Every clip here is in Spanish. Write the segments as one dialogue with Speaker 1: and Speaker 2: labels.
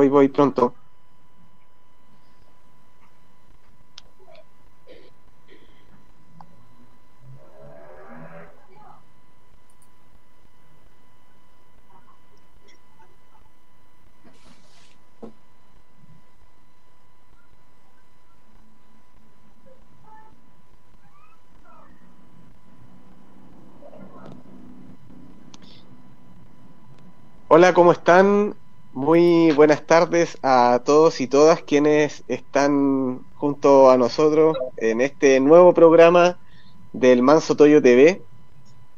Speaker 1: voy pronto. Hola, ¿cómo están? Muy buenas tardes a todos y todas quienes están junto a nosotros en este nuevo programa del Manso Toyo TV,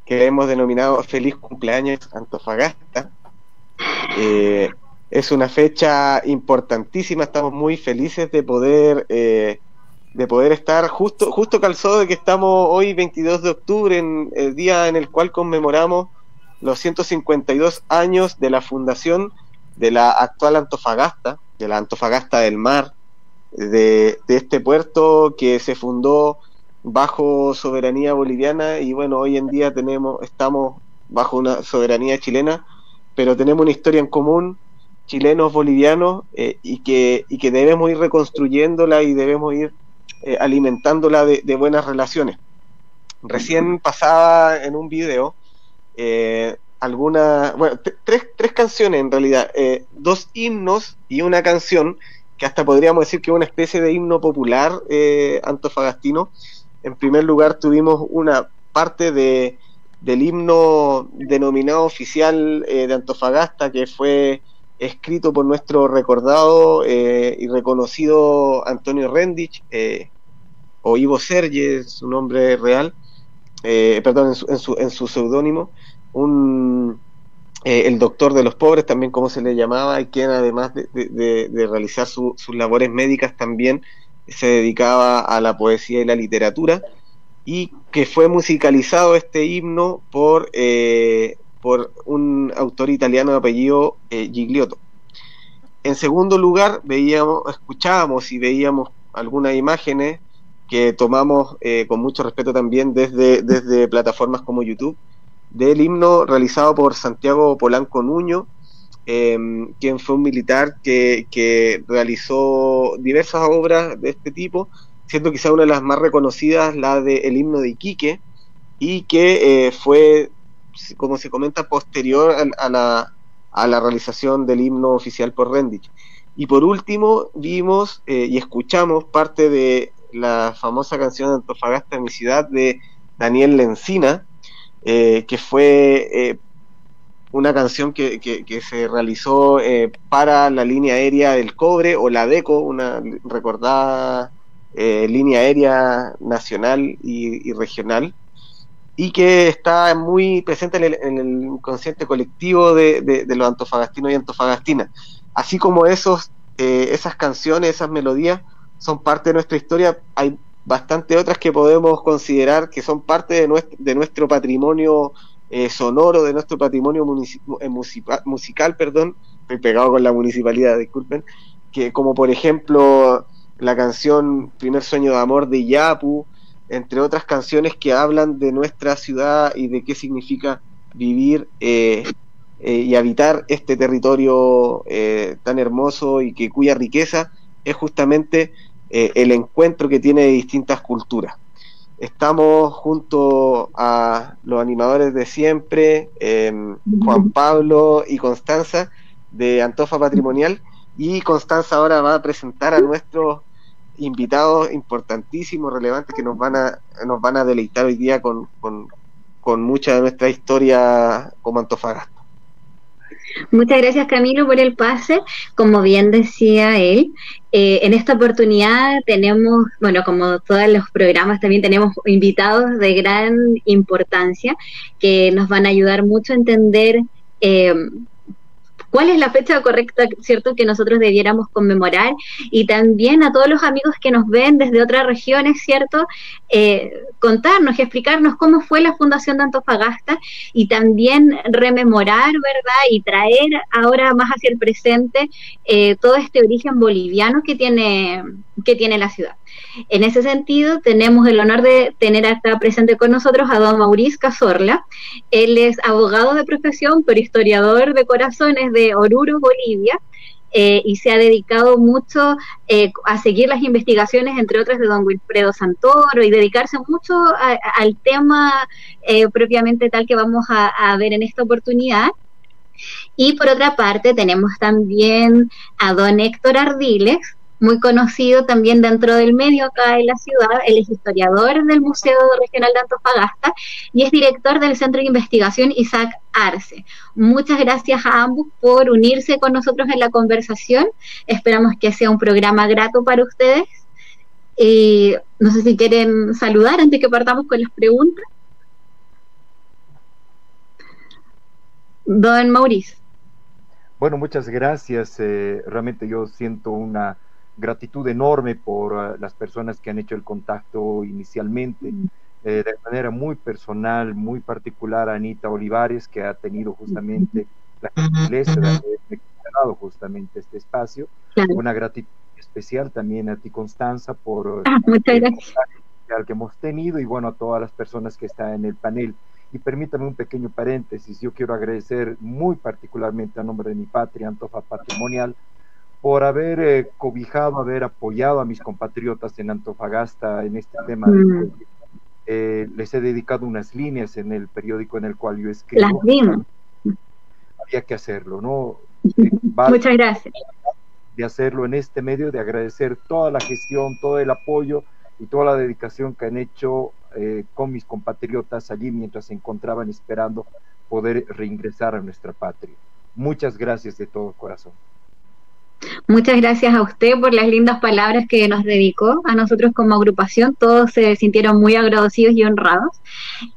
Speaker 1: que hemos denominado Feliz Cumpleaños Antofagasta. Es una fecha importantísima, estamos muy felices de poder estar justo calzado de que estamos hoy 22 de octubre, en el día en el cual conmemoramos los 152 años de la fundación de la actual Antofagasta, de la Antofagasta del Mar, de este puerto que se fundó bajo soberanía boliviana, y bueno, hoy en día estamos bajo una soberanía chilena, pero tenemos una historia en común, chilenos, bolivianos, y que debemos ir reconstruyéndola y debemos ir alimentándola de buenas relaciones. Recién pasaba en un video tres canciones en realidad, dos himnos y una canción que hasta podríamos decir que es una especie de himno popular antofagastino. En primer lugar tuvimos una parte del himno denominado oficial de Antofagasta, que fue escrito por nuestro recordado y reconocido Antonio Rendich, o Ivo Serge, su nombre real, perdón, en su seudónimo, el doctor de los pobres, también como se le llamaba, y quien además de realizar sus labores médicas también se dedicaba a la poesía y la literatura, y que fue musicalizado este himno por un autor italiano de apellido Gigliotto. En segundo lugar, escuchábamos y veíamos algunas imágenes que tomamos con mucho respeto también desde plataformas como YouTube, del himno realizado por Santiago Polanco Nuño, quien fue un militar que realizó diversas obras de este tipo, siendo quizá una de las más reconocidas la del himno de Iquique, y que fue, como se comenta, posterior a la realización del himno oficial por Rendich. Y por último vimos y escuchamos parte de la famosa canción de Antofagasta, mi ciudad, de Daniel Lencina, que fue una canción que se realizó para la línea aérea del Cobre, o la DECO, una recordada línea aérea nacional y regional, y que está muy presente en el inconsciente colectivo de los antofagastinos y antofagastinas. Así como esas canciones, esas melodías son parte de nuestra historia, hay bastante otras que podemos considerar que son parte de nuestro patrimonio sonoro, de nuestro patrimonio musical, perdón, estoy pegado con la municipalidad, disculpen, que como por ejemplo la canción Primer Sueño de Amor de Yapu, entre otras canciones que hablan de nuestra ciudad y de qué significa vivir y habitar este territorio tan hermoso, y cuya riqueza es justamente el encuentro que tiene de distintas culturas. Estamos junto a los animadores de siempre, Juan Pablo y Constanza de Antofa Patrimonial, y Constanza ahora va a presentar a nuestros invitados importantísimos, relevantes, que nos van a deleitar hoy día con mucha de nuestra historia como Antofagasta.
Speaker 2: Muchas gracias, Camilo, por el pase. Como bien decía él, en esta oportunidad tenemos, bueno, como todos los programas, también tenemos invitados de gran importancia que nos van a ayudar mucho a entender cuál es la fecha correcta, ¿cierto?, que nosotros debiéramos conmemorar, y también a todos los amigos que nos ven desde otras regiones, ¿cierto?, contarnos y explicarnos cómo fue la fundación de Antofagasta, y también rememorar, ¿verdad?, y traer ahora más hacia el presente todo este origen boliviano que tiene la ciudad. En ese sentido, tenemos el honor de tener acá presente con nosotros a don Maurice Cazorla. Él es abogado de profesión, pero historiador de corazón, es de Oruro, Bolivia, y se ha dedicado mucho a seguir las investigaciones, entre otras de don Wilfredo Santoro, y dedicarse mucho al tema propiamente tal que vamos a ver en esta oportunidad. Y por otra parte tenemos también a don Héctor Ardiles, muy conocido también dentro del medio acá en la ciudad. Él es historiador del Museo Regional de Antofagasta y es director del Centro de Investigación Isaac Arce. Muchas gracias a ambos por unirse con nosotros en la conversación. Esperamos que sea un programa grato para ustedes. Y no sé si quieren saludar antes que partamos con las preguntas. Don Mauricio.
Speaker 3: Bueno, muchas gracias. Realmente yo siento una gratitud enorme por las personas que han hecho el contacto inicialmente, de manera muy personal, muy particular a Anita Olivares, que ha tenido justamente la gentileza de haber creado justamente este espacio. Claro. Una gratitud especial también a ti, Constanza, por
Speaker 2: muchas gracias.
Speaker 3: El que hemos tenido, y bueno, a todas las personas que están en el panel. Y permítame un pequeño paréntesis. Yo quiero agradecer muy particularmente a nombre de mi patria, Antofa Patrimonial, por haber cobijado, haber apoyado a mis compatriotas en Antofagasta en este tema. Les he dedicado unas líneas en el periódico en el cual yo escribo.
Speaker 2: Las vimos.
Speaker 3: Había que hacerlo, ¿no?
Speaker 2: Muchas gracias.
Speaker 3: De hacerlo en este medio, de agradecer toda la gestión, todo el apoyo y toda la dedicación que han hecho con mis compatriotas allí mientras se encontraban esperando poder reingresar a nuestra patria. Muchas gracias de todo corazón.
Speaker 2: Muchas gracias a usted por las lindas palabras que nos dedicó. A nosotros como agrupación todos se sintieron muy agradecidos y honrados,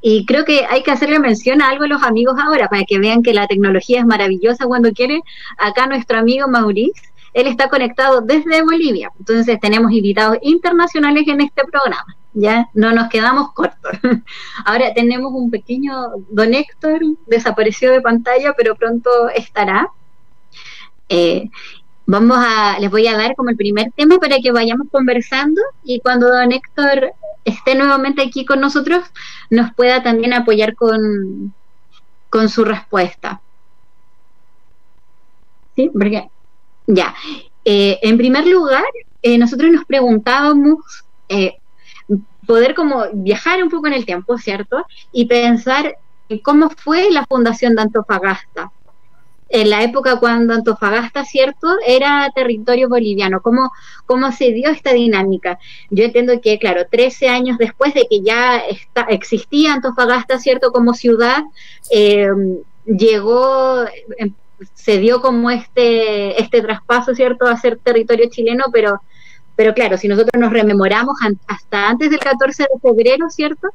Speaker 2: y creo que hay que hacerle mención a algo a los amigos ahora para que vean que la tecnología es maravillosa cuando quiere. Acá nuestro amigo Maurice, él está conectado desde Bolivia, entonces tenemos invitados internacionales en este programa, ya no nos quedamos cortos. Ahora tenemos un pequeño, don Héctor desapareció de pantalla, pero pronto estará. Les voy a dar como el primer tema para que vayamos conversando, y cuando don Héctor esté nuevamente aquí con nosotros, nos pueda también apoyar con su respuesta. ¿Sí? Porque ya. En primer lugar, nosotros nos preguntábamos poder como viajar un poco en el tiempo, ¿cierto? Y pensar cómo fue la fundación de Antofagasta. En la época cuando Antofagasta, ¿cierto?, era territorio boliviano, ¿cómo se dio esta dinámica? Yo entiendo que, claro, 13 años después de que ya existía Antofagasta, ¿cierto?, como ciudad, se dio como este traspaso, ¿cierto?, a ser territorio chileno, pero claro, si nosotros nos rememoramos hasta antes del 14 de febrero, ¿cierto?,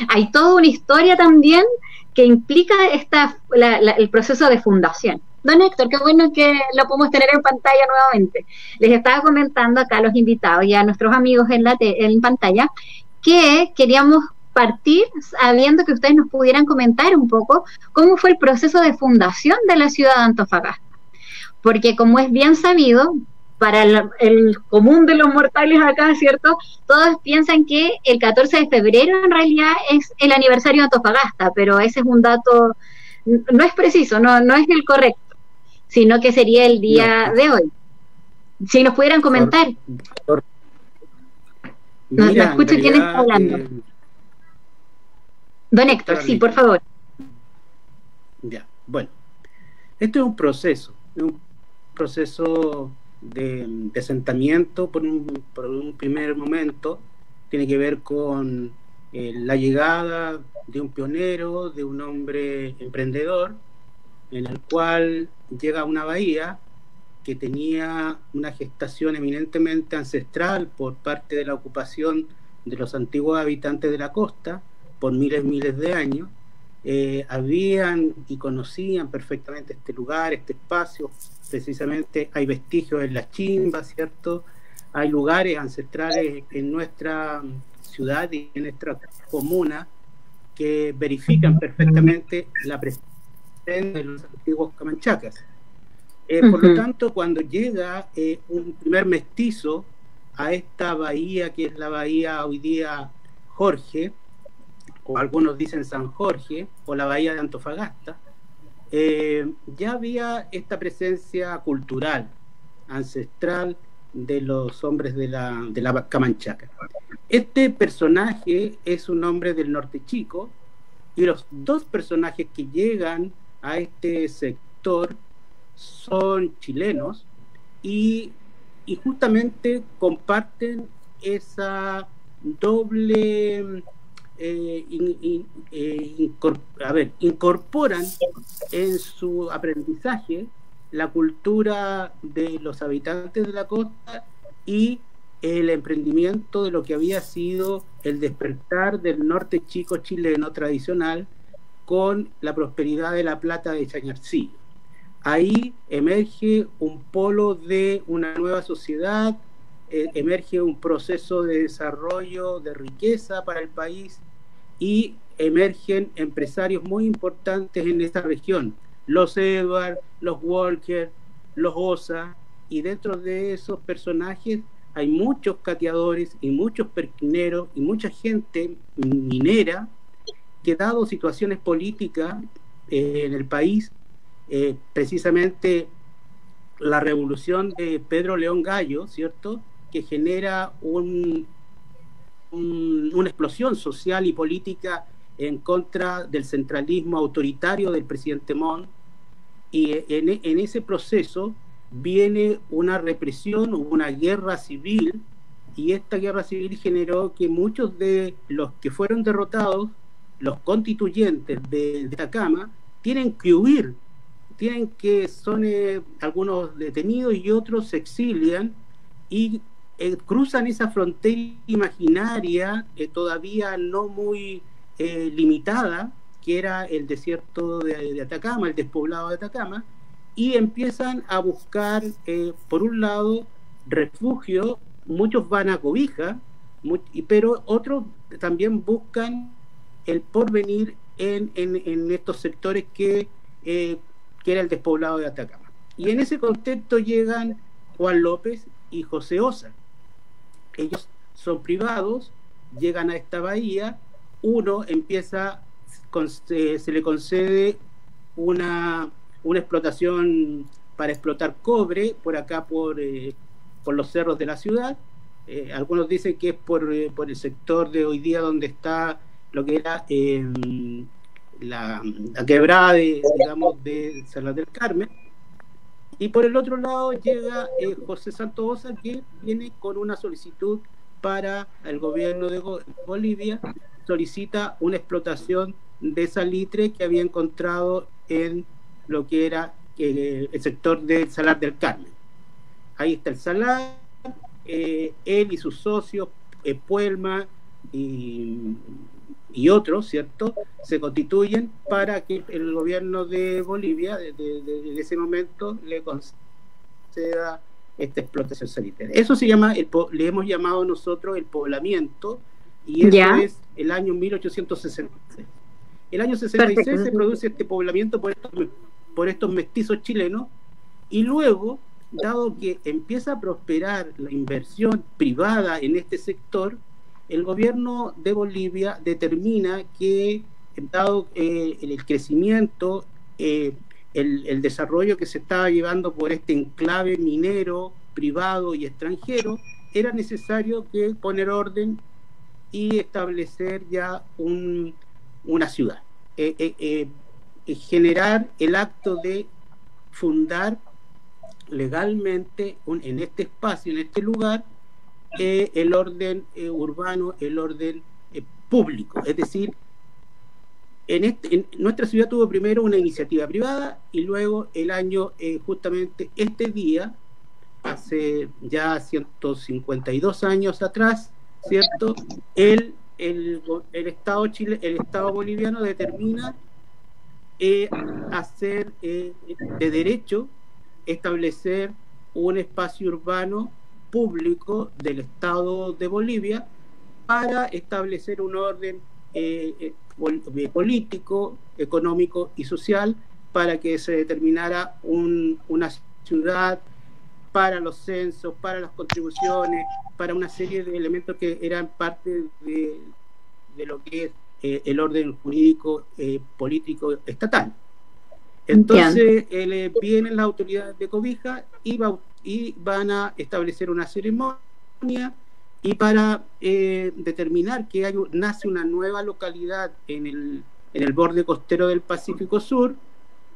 Speaker 2: hay toda una historia también que implica el proceso de fundación. Don Héctor, qué bueno que lo podemos tener en pantalla nuevamente. Les estaba comentando acá a los invitados y a nuestros amigos en pantalla que queríamos partir sabiendo que ustedes nos pudieran comentar un poco cómo fue el proceso de fundación de la ciudad de Antofagasta. Porque como es bien sabido, para el común de los mortales acá, ¿cierto?, todos piensan que el 14 de febrero en realidad es el aniversario de Antofagasta, pero ese es un dato, no es preciso, no es el correcto, sino que sería el día de hoy. Si nos pudieran comentar. No escucho quién está hablando. Don Héctor, sí, por favor.
Speaker 4: Ya, bueno. Esto es un proceso de asentamiento por un primer momento. Tiene que ver con la llegada de un pionero, de un hombre emprendedor, en el cual llega a una bahía que tenía una gestación eminentemente ancestral por parte de la ocupación de los antiguos habitantes de la costa por miles de años. Habían y conocían perfectamente este lugar, este espacio. Precisamente hay vestigios en las chimbas, ¿cierto? Hay lugares ancestrales en nuestra ciudad y en nuestra comuna que verifican perfectamente la presencia de los antiguos camanchacas. Por lo tanto, cuando llega un primer mestizo a esta bahía, que es la bahía hoy día Jorge, o algunos dicen San Jorge, o la bahía de Antofagasta, ya había esta presencia cultural, ancestral, de los hombres de la Camanchaca. Este personaje es un hombre del Norte Chico, y los dos personajes que llegan a este sector son chilenos, y justamente comparten esa doble, incorporan en su aprendizaje la cultura de los habitantes de la costa y el emprendimiento de lo que había sido el despertar del Norte Chico chileno tradicional con la prosperidad de la plata de Chañarcillo. Ahí emerge un polo de una nueva sociedad, emerge un proceso de desarrollo, de riqueza para el país, y emergen empresarios muy importantes en esta región, los Edward, los Walker, los Osa, y dentro de esos personajes hay muchos cateadores y muchos perquineros y mucha gente minera que, dado situaciones políticas en el país, precisamente la revolución de Pedro León Gallo, ¿cierto?, que genera una explosión social y política en contra del centralismo autoritario del presidente Montt, y en ese proceso viene una represión, una guerra civil, y esta guerra civil generó que muchos de los que fueron derrotados, los constituyentes de Atacama, tienen que huir, son algunos detenidos y otros se exilian y cruzan esa frontera imaginaria, todavía no muy limitada, que era el desierto de Atacama, el despoblado de Atacama, y empiezan a buscar, por un lado, refugio. Muchos van a cobija, pero otros también buscan el porvenir en estos sectores que era el despoblado de Atacama. Y en ese contexto llegan Juan López y José Osa. Ellos son privados, llegan a esta bahía, uno empieza, se le concede una explotación para explotar cobre por acá, por los cerros de la ciudad. Algunos dicen que es por el sector de hoy día donde está lo que era la quebrada de Salar del Carmen. Y por el otro lado llega José Santos Osa, que viene con una solicitud para el gobierno de Bolivia, solicita una explotación de salitre que había encontrado en lo que era el sector del Salar del Carmen. Ahí está el salar, él y sus socios, Puelma y otros, ¿cierto?, se constituyen para que el gobierno de Bolivia, de ese momento, le conceda esta explotación salitrera. Eso se llama, le hemos llamado nosotros el poblamiento, y eso es el año 1866. El año 66 Perfecto. Se produce este poblamiento por estos mestizos chilenos, y luego, dado que empieza a prosperar la inversión privada en este sector, el gobierno de Bolivia determina que, dado el crecimiento, el desarrollo que se estaba llevando por este enclave minero, privado y extranjero, era necesario que poner orden y establecer ya una ciudad, generar el acto de fundar legalmente en este espacio, en este lugar, el orden urbano, el orden público. Es decir, nuestra ciudad tuvo primero una iniciativa privada, y luego el año, justamente este día, hace ya 152 años atrás, ¿cierto?, el Estado boliviano determina hacer de derecho establecer un espacio urbano público del Estado de Bolivia para establecer un orden político, económico y social, para que se determinara una ciudad para los censos, para las contribuciones, para una serie de elementos que eran parte de lo que es el orden jurídico político estatal. Entonces vienen las autoridades de Cobija y van a establecer una ceremonia, y para determinar que nace una nueva localidad en el borde costero del Pacífico Sur,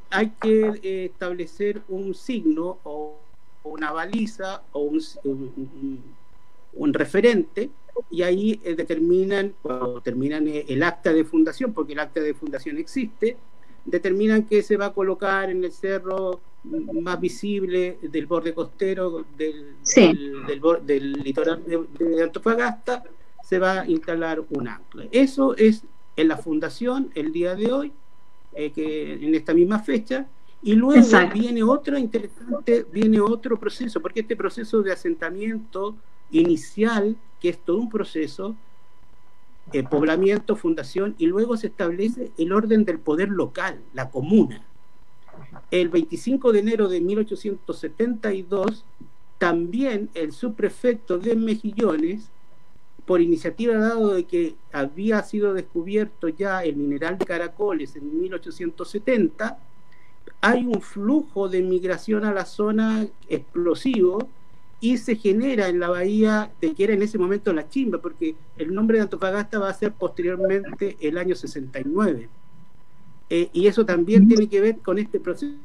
Speaker 4: hay que establecer un signo o una baliza o un referente, y ahí determinan el acta de fundación, porque el acta de fundación existe, determinan que se va a colocar en el cerro más visible del borde costero del litoral de Antofagasta, se va a instalar un ancla. Eso es en la fundación el día de hoy, que en esta misma fecha, y luego viene otro proceso, porque este proceso de asentamiento inicial, que es todo un proceso, poblamiento, fundación, y luego se establece el orden del poder local, la comuna. El 25 de enero de 1872, también el subprefecto de Mejillones, por iniciativa dado de que había sido descubierto ya el mineral de caracoles en 1870, hay un flujo de migración a la zona explosivo, y se genera en la bahía de que era en ese momento La Chimba, porque el nombre de Antofagasta va a ser posteriormente el año 69. Y eso también tiene que ver con este proceso.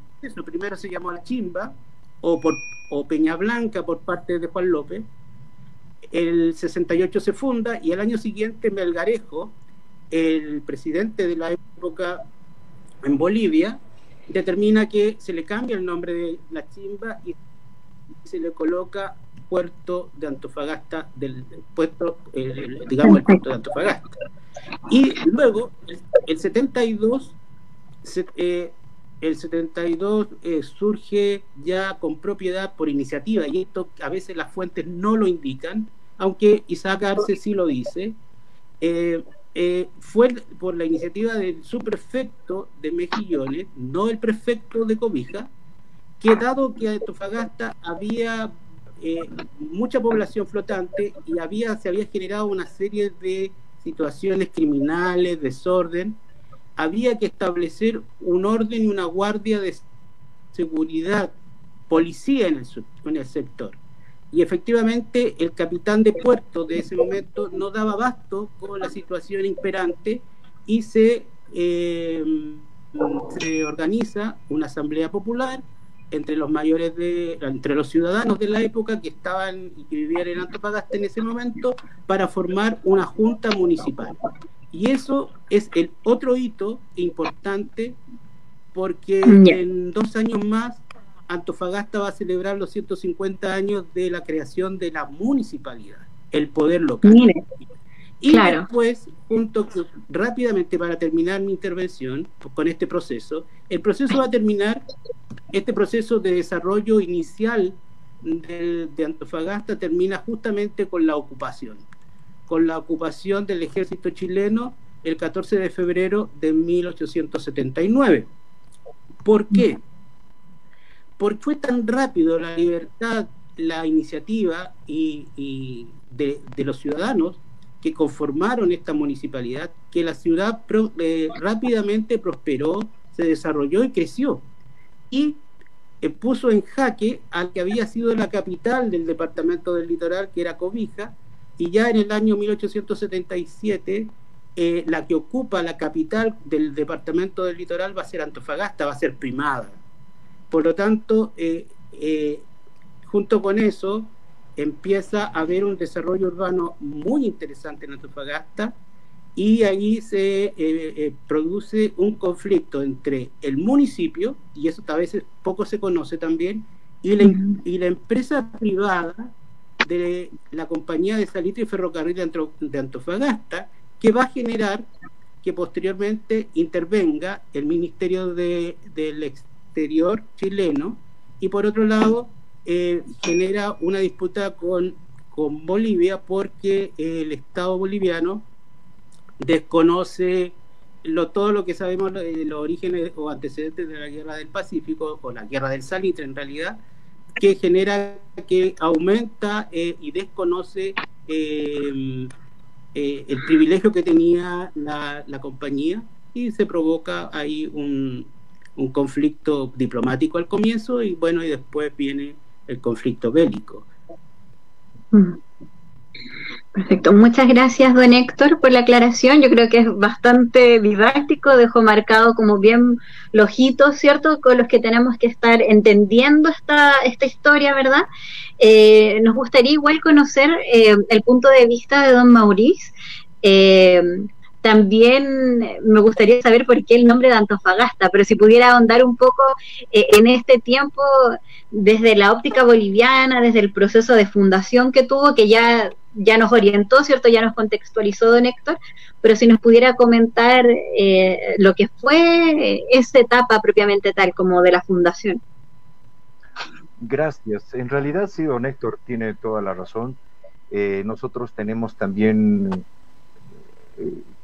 Speaker 4: Primero se llamó La Chimba, o Peña Blanca por parte de Juan López. El 68 se funda, y al año siguiente Melgarejo, el presidente de la época en Bolivia, determina que se le cambia el nombre de La Chimba y se le coloca Puerto de Antofagasta, el puerto de Antofagasta. Y luego el 72 surge ya con propiedad por iniciativa, y esto a veces las fuentes no lo indican, aunque Isaac Arce sí lo dice. Fue por la iniciativa del subprefecto de Mejillones, no el prefecto de Cobija, que dado que Antofagasta había mucha población flotante y se había generado una serie de situaciones criminales, desorden, había que establecer un orden y una guardia de seguridad, policía en el sector. Y efectivamente el capitán de puerto de ese momento no daba abasto con la situación imperante, y se organiza una asamblea popular entre los ciudadanos de la época que estaban y que vivían en Antofagasta en ese momento, para formar una junta municipal. Y eso es el otro hito importante, porque en 2 años más Antofagasta va a celebrar los 150 años de la creación de la municipalidad, el poder local. Y después, rápidamente, para terminar mi intervención con este proceso, el proceso va a terminar, este proceso de desarrollo inicial de Antofagasta termina justamente con la ocupación del ejército chileno el 14 de febrero de 1879. ¿Por qué? Porque fue tan rápido la libertad, la iniciativa y de los ciudadanos que conformaron esta municipalidad, que la ciudad rápidamente prosperó, se desarrolló y creció, y puso en jaque al que había sido la capital del departamento del Litoral, que era Cobija, y ya en el año 1877 la que ocupa la capital del departamento del Litoral va a ser Antofagasta, va a ser primada. Por lo tanto, junto con eso empieza a haber un desarrollo urbano muy interesante en Antofagasta, y ahí se produce un conflicto entre el municipio, y eso a veces poco se conoce también, y la empresa privada de la Compañía de Salitre y Ferrocarril de Antofagasta, que va a generar que posteriormente intervenga el Ministerio del Exterior chileno, y por otro lado genera una disputa con Bolivia, porque el Estado boliviano desconoce todo lo que sabemos de los orígenes o antecedentes de la Guerra del Pacífico, o la Guerra del Salitre en realidad, que genera que aumenta y desconoce el privilegio que tenía la compañía, y se provoca ahí un conflicto diplomático al comienzo y bueno, y después viene el conflicto bélico.
Speaker 2: Perfecto, muchas gracias don Héctor por la aclaración, yo creo que es bastante didáctico, dejó marcado como bien los hitos, ¿cierto?, con los que tenemos que estar entendiendo esta historia, ¿verdad? Nos gustaría igual conocer el punto de vista de don Maurice. También me gustaría saber por qué el nombre de Antofagasta, pero si pudiera ahondar un poco en este tiempo, desde la óptica boliviana, desde el proceso de fundación que tuvo, que ya nos orientó, ¿cierto? Ya nos contextualizó don Héctor, pero si nos pudiera comentar lo que fue esa etapa propiamente tal, como de la fundación.
Speaker 3: Gracias. En realidad sí, don Héctor tiene toda la razón. Nosotros tenemos también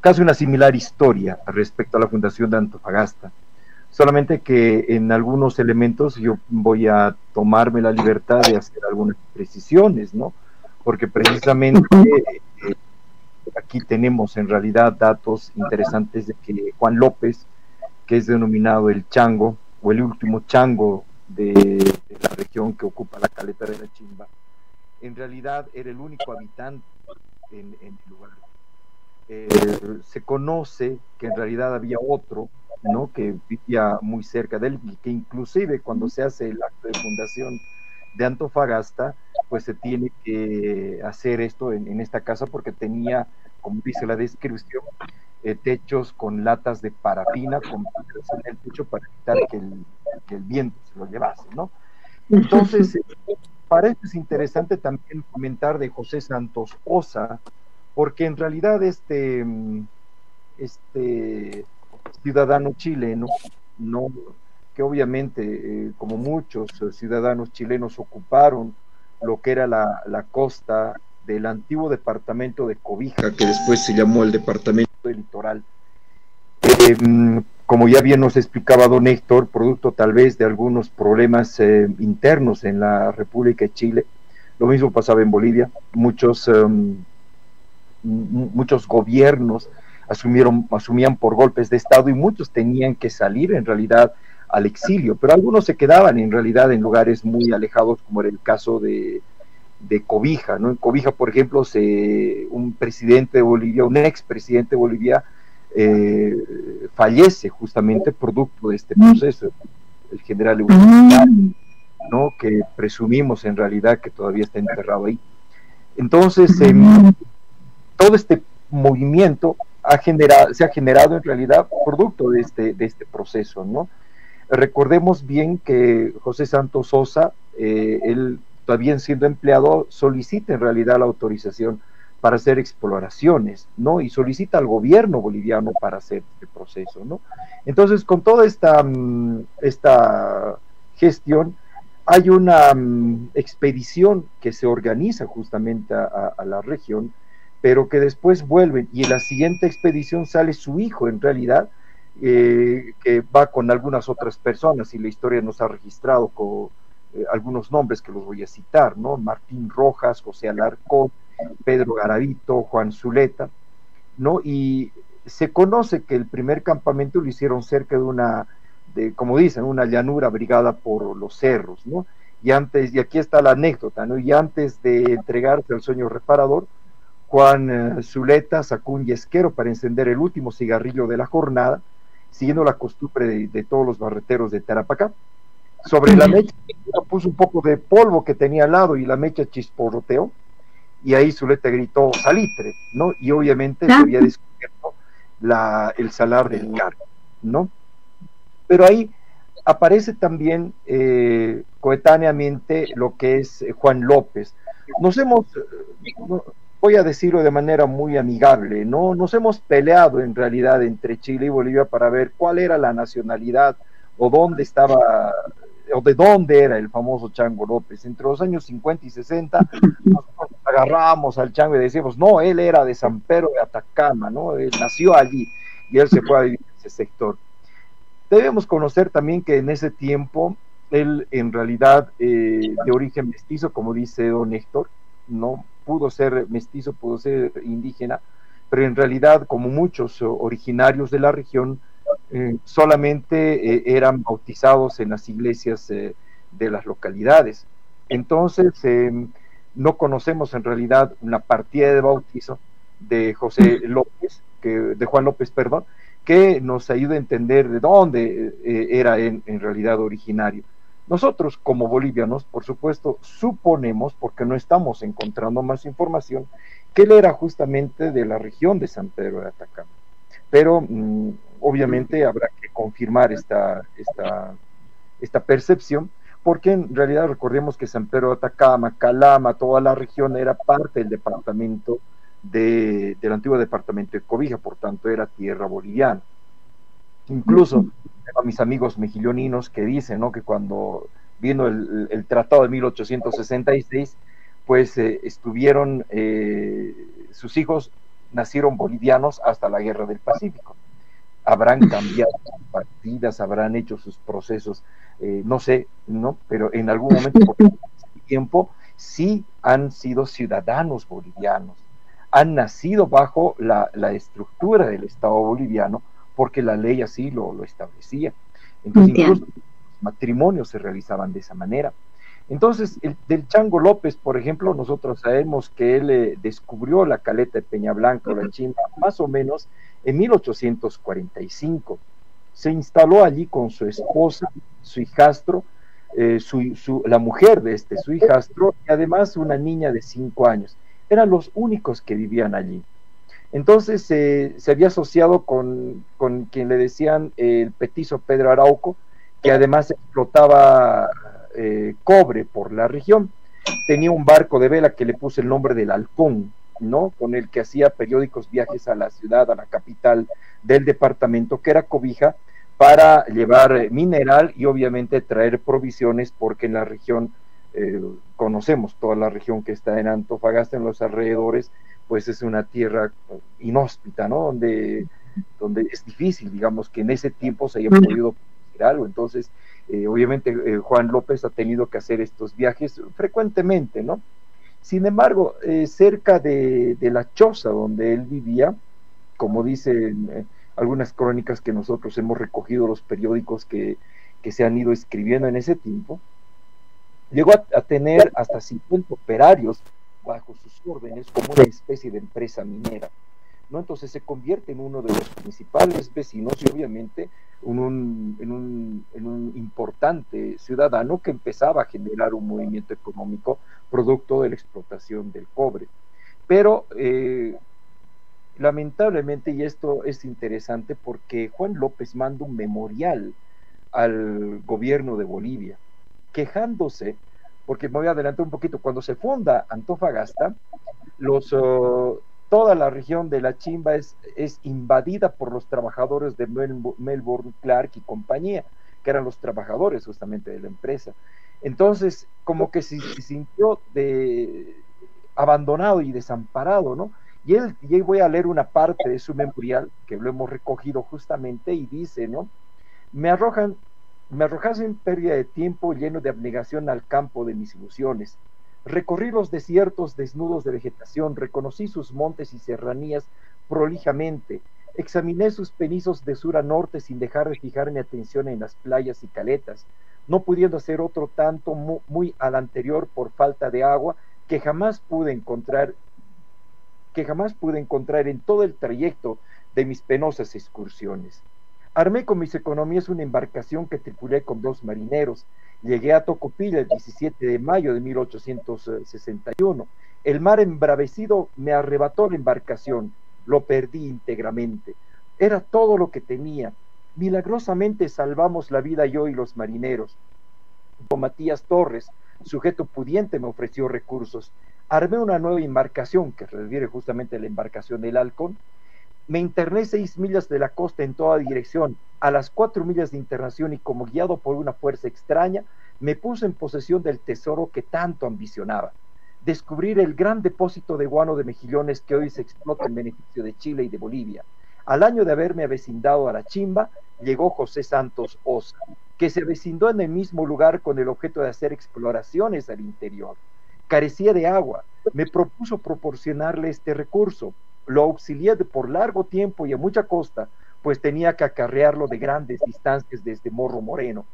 Speaker 3: casi una similar historia respecto a la fundación de Antofagasta, solamente que en algunos elementos yo voy a tomarme la libertad de hacer algunas precisiones, ¿no? Porque precisamente aquí tenemos en realidad datos interesantes de que Juan López, que es denominado el Chango, o el último Chango de la región que ocupa la caleta de la Chimba, en realidad era el único habitante en el lugar. Se conoce que en realidad había otro, ¿no?, que vivía muy cerca de él, y que inclusive cuando se hace el acto de fundación de Antofagasta, pues se tiene que hacer esto en esta casa porque tenía, como dice la descripción, techos con latas de parafina, con piedras en el techo para evitar que el viento se lo llevase, ¿no? Entonces, para esto es interesante también comentar de José Santos Osa, porque en realidad este ciudadano chileno, no, que obviamente como muchos ciudadanos chilenos ocuparon lo que era la costa del antiguo departamento de Cobija, que después se llamó el departamento del Litoral, como ya bien nos explicaba don Héctor, producto tal vez de algunos problemas internos en la República de Chile. Lo mismo pasaba en Bolivia, muchos gobiernos asumían por golpes de Estado y muchos tenían que salir en realidad al exilio, pero algunos se quedaban en realidad en lugares muy alejados, como era el caso de Cobija, ¿no? En Cobija, por ejemplo, un presidente de Bolivia, un expresidente de Bolivia, fallece justamente producto de este proceso, el general Eugenia, ¿no?, que presumimos en realidad que todavía está enterrado ahí. Entonces, todo este movimiento se ha generado en realidad producto de este proceso, ¿no? Recordemos bien que José Santos Sosa, él todavía siendo empleado, solicita en realidad la autorización para hacer exploraciones, ¿no? Y solicita al gobierno boliviano para hacer este proceso, ¿no? Entonces, con toda esta gestión, hay una expedición que se organiza justamente a la región, pero que después vuelven, y en la siguiente expedición sale su hijo, en realidad, que va con algunas otras personas, y la historia nos ha registrado con algunos nombres que los voy a citar, ¿no? Martín Rojas, José Alarcón, Pedro Garavito, Juan Zuleta, ¿no? Y se conoce que el primer campamento lo hicieron cerca de como dicen, una llanura abrigada por los cerros, ¿no? Y aquí está la anécdota, ¿no? Y antes de entregarse al sueño reparador, Juan Zuleta sacó un yesquero para encender el último cigarrillo de la jornada, siguiendo la costumbre de todos los barreteros de Tarapacá. Sobre la mecha puso un poco de polvo que tenía al lado y la mecha chisporroteó, y ahí Zuleta gritó salitre, ¿no? Y obviamente se había descubierto el salar del Carmen, ¿no? Pero ahí aparece también coetáneamente lo que es Juan López. Voy a decirlo de manera muy amigable, ¿no? Nos hemos peleado en realidad entre Chile y Bolivia para ver cuál era la nacionalidad o dónde estaba, o de dónde era el famoso Chango López. Entre los años 50 y 60 nosotros agarramos al Chango y decíamos, no, él era de San Pedro de Atacama, ¿no? Él nació allí y él se fue a vivir en ese sector. Debemos conocer también que en ese tiempo él en realidad de origen mestizo, como dice don Héctor, no pudo ser mestizo, pudo ser indígena, pero en realidad, como muchos originarios de la región, solamente eran bautizados en las iglesias de las localidades. Entonces, no conocemos en realidad una partida de bautizo de José López, de Juan López, perdón, que nos ayude a entender de dónde era en realidad originario. Nosotros, como bolivianos, por supuesto, suponemos, porque no estamos encontrando más información, que él era justamente de la región de San Pedro de Atacama. Pero obviamente habrá que confirmar esta percepción, porque en realidad recordemos que San Pedro de Atacama, Calama, toda la región era parte del departamento del antiguo departamento de Cobija, por tanto era tierra boliviana. Incluso a mis amigos mejilloninos que dicen, ¿no?, que cuando vino el tratado de 1866, pues estuvieron, sus hijos nacieron bolivianos hasta la Guerra del Pacífico. Habrán cambiado sus partidas, habrán hecho sus procesos, no sé, ¿no? Pero en algún momento, por tiempo, sí han sido ciudadanos bolivianos, han nacido bajo la estructura del Estado boliviano, porque la ley así lo establecía. Entonces, incluso los matrimonios se realizaban de esa manera. Entonces, del Chango López, por ejemplo, nosotros sabemos que él descubrió la caleta de Peñablanca o la Chimba más o menos en 1845. Se instaló allí con su esposa, su hijastro, la mujer de su hijastro, y además una niña de 5 años. Eran los únicos que vivían allí. Entonces se había asociado con quien le decían el petizo Pedro Arauco, que además explotaba cobre por la región. Tenía un barco de vela que le puse el nombre del Halcón, ¿no?, con el que hacía periódicos viajes a la ciudad, a la capital del departamento, que era Cobija, para llevar mineral y obviamente traer provisiones, porque en la región, conocemos toda la región que está en Antofagasta, en los alrededores, pues es una tierra inhóspita, ¿no?, donde es difícil, digamos, que en ese tiempo se haya podido producir algo. Entonces, obviamente Juan López ha tenido que hacer estos viajes frecuentemente, ¿no? Sin embargo, cerca de la choza donde él vivía, como dicen algunas crónicas que nosotros hemos recogido, los periódicos que se han ido escribiendo en ese tiempo, llegó a tener hasta 50 operarios bajo sus órdenes, como una especie de empresa minera, ¿no? Entonces se convierte en uno de los principales vecinos y obviamente en un importante ciudadano que empezaba a generar un movimiento económico producto de la explotación del cobre. Pero lamentablemente, y esto es interesante, porque Juan López manda un memorial al gobierno de Bolivia, quejándose, porque me voy a adelantar un poquito, cuando se funda Antofagasta, toda la región de la Chimba es invadida por los trabajadores de Melbourne, Clark y compañía, que eran los trabajadores justamente de la empresa. Entonces, como que se sintió abandonado y desamparado, ¿no? Y ahí voy a leer una parte de su memorial, que lo hemos recogido justamente, y dice, ¿no? Me arrojas en pérdida de tiempo, lleno de abnegación al campo de mis ilusiones. Recorrí los desiertos desnudos de vegetación, reconocí sus montes y serranías prolijamente, examiné sus penizos de sur a norte sin dejar de fijar mi atención en las playas y caletas, no pudiendo hacer otro tanto muy al anterior por falta de agua que jamás pude encontrar en todo el trayecto de mis penosas excursiones. Armé con mis economías una embarcación que tripulé con 2 marineros. Llegué a Tocopilla el 17 de mayo de 1861. El mar embravecido me arrebató la embarcación. Lo perdí íntegramente. Era todo lo que tenía. Milagrosamente salvamos la vida yo y los marineros. Don Matías Torres, sujeto pudiente, me ofreció recursos. Armé una nueva embarcación, que refiere justamente a la embarcación del Halcón. Me interné 6 millas de la costa en toda dirección. A las 4 millas de internación y como guiado por una fuerza extraña, me puse en posesión del tesoro que tanto ambicionaba. Descubrir el gran depósito de guano de mejillones que hoy se explota en beneficio de Chile y de Bolivia. Al año de haberme avecindado a la Chimba, llegó José Santos Osa, que se avecindó en el mismo lugar con el objeto de hacer exploraciones al interior. Carecía de agua. Me propuso proporcionarle este recurso. Lo auxilié por largo tiempo y a mucha costa, pues tenía que acarrearlo de grandes distancias desde Morro Moreno.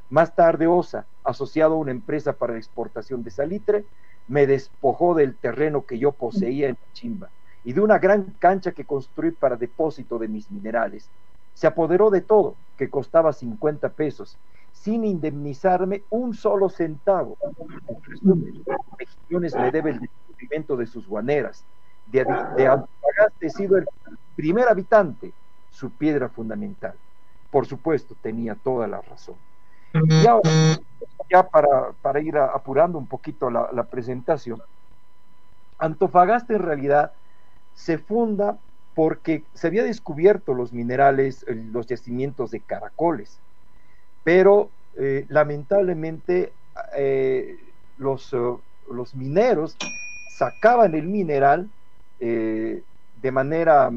Speaker 3: Más tarde OSA, asociado a una empresa para la exportación de salitre, me despojó del terreno que yo poseía en Chimba y de una gran cancha que construí para depósito de mis minerales. Se apoderó de todo, que costaba 50 pesos, sin indemnizarme un solo centavo. Mejillones me debe el descubrimiento de sus guaneras. De Antofagasta he sido el primer habitante, su piedra fundamental. Por supuesto, tenía toda la razón. Y ahora, ya para ir apurando un poquito la presentación, Antofagasta en realidad se funda porque se había descubierto los minerales, los yacimientos de caracoles, pero lamentablemente los mineros sacaban el mineral de manera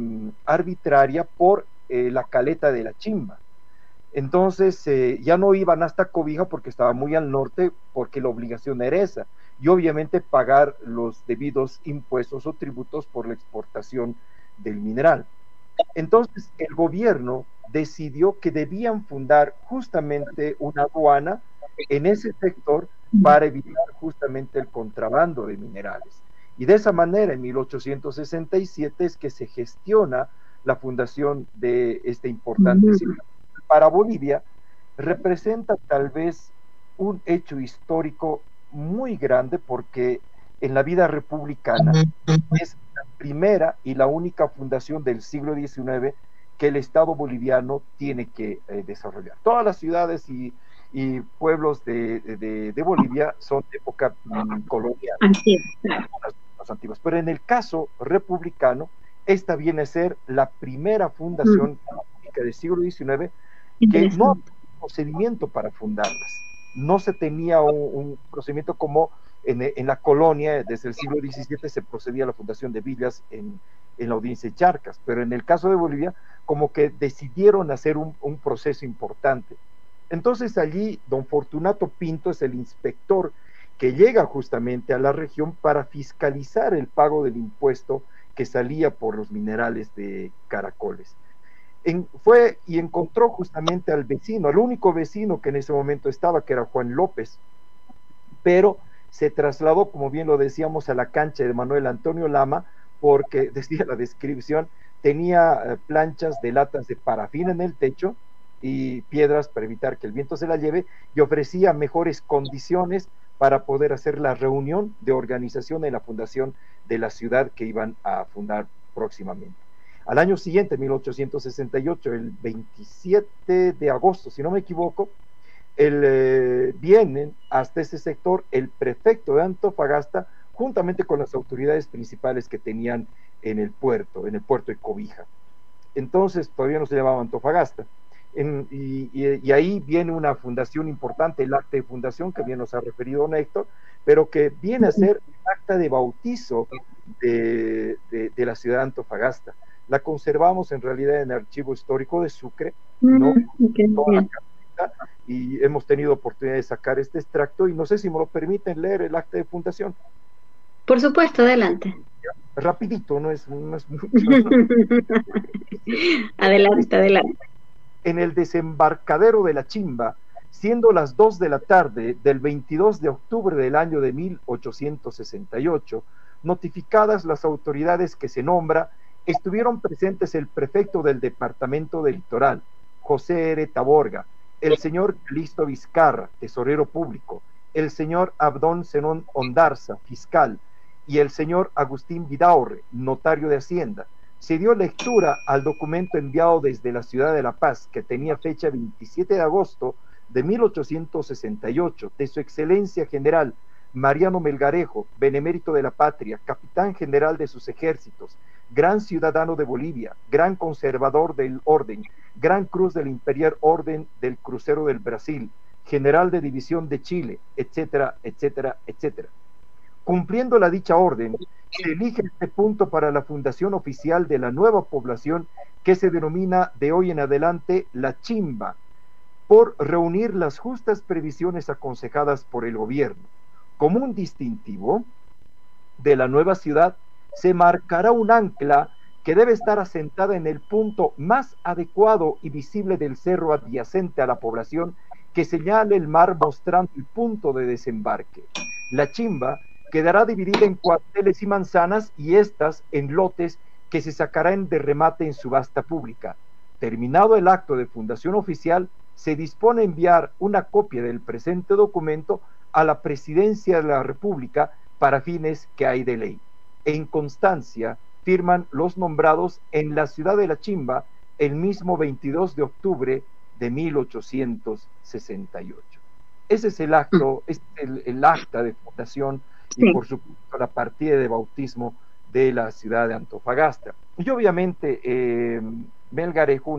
Speaker 3: arbitraria por la caleta de la Chimba. Entonces ya no iban hasta Cobija porque estaba muy al norte, porque la obligación era esa, y obviamente pagar los debidos impuestos o tributos por la exportación del mineral. Entonces el gobierno decidió que debían fundar justamente una aduana en ese sector para evitar justamente el contrabando de minerales. Y de esa manera, en 1867 es que se gestiona la fundación de este importante sitio. Para Bolivia representa tal vez un hecho histórico muy grande porque en la vida republicana es la primera y la única fundación del siglo XIX que el Estado boliviano tiene que desarrollar. Todas las ciudades y pueblos de Bolivia son de época colonial, las antiguas, pero en el caso republicano, esta viene a ser la primera fundación del siglo XIX que no había un procedimiento para fundarlas. No se tenía un procedimiento como en la colonia. Desde el siglo XVII se procedía a la fundación de villas en la audiencia de Charcas, pero en el caso de Bolivia como que decidieron hacer un proceso importante. Entonces allí don Fortunato Pinto es el inspector que llega justamente a la región para fiscalizar el pago del impuesto que salía por los minerales de caracoles. Fue y encontró justamente al vecino, al único vecino que en ese momento estaba, que era Juan López, pero se trasladó, como bien lo decíamos, a la cancha de Manuel Antonio Lama, porque, decía la descripción, tenía planchas de latas de parafina en el techo y piedras para evitar que el viento se la lleve, y ofrecía mejores condiciones para poder hacer la reunión de organización en la fundación de la ciudad que iban a fundar próximamente. Al año siguiente, 1868, el 27 de agosto, si no me equivoco, vienen hasta ese sector el prefecto de Antofagasta, juntamente con las autoridades principales que tenían en el puerto de Cobija. Entonces, todavía no se llamaba Antofagasta. Y ahí viene una fundación importante, el acta de fundación, que bien nos ha referido don Héctor, pero que viene a ser el acta de bautizo de la ciudad de Antofagasta. La conservamos en realidad en el Archivo Histórico de Sucre, ¿no? Toda la carpeta, y hemos tenido oportunidad de sacar este extracto, y no sé si me lo permiten leer el acta de fundación.
Speaker 2: Por supuesto, adelante.
Speaker 3: Rapidito, no es mucho.
Speaker 2: Adelante.
Speaker 3: En el desembarcadero de la Chimba, siendo las 2 de la tarde del 22 de octubre del año de 1868, notificadas las autoridades que se nombra, estuvieron presentes el prefecto del departamento del Litoral, José R. Taborga, el señor Calisto Vizcarra, tesorero público, el señor Abdón Zenón Ondarza, fiscal, y el señor Agustín Vidaurre, notario de Hacienda. Se dio lectura al documento enviado desde la ciudad de La Paz, que tenía fecha 27 de agosto de 1868, de su excelencia general Mariano Melgarejo, benemérito de la patria, capitán general de sus ejércitos, gran ciudadano de Bolivia, gran conservador del orden, gran cruz del Imperial Orden del Crucero del Brasil, general de división de Chile, etcétera, etcétera, etcétera. Cumpliendo la dicha orden, se elige este punto para la fundación oficial de la nueva población que se denomina de hoy en adelante La Chimba, por reunir las justas previsiones aconsejadas por el gobierno. Como un distintivo de la nueva ciudad, se marcará un ancla que debe estar asentada en el punto más adecuado y visible del cerro adyacente a la población, que señale el mar mostrando el punto de desembarque. La chimba quedará dividida en cuarteles y manzanas, y estas en lotes que se sacarán de remate en subasta pública. Terminado el acto de fundación oficial, se dispone a enviar una copia del presente documento a la Presidencia de la República para fines que hay de ley. En constancia, firman los nombrados en la ciudad de La Chimba el mismo 22 de octubre de 1868. Ese es el acto, es el acta de fundación y por supuesto la partida de bautismo de la ciudad de Antofagasta. Y obviamente Melgarejo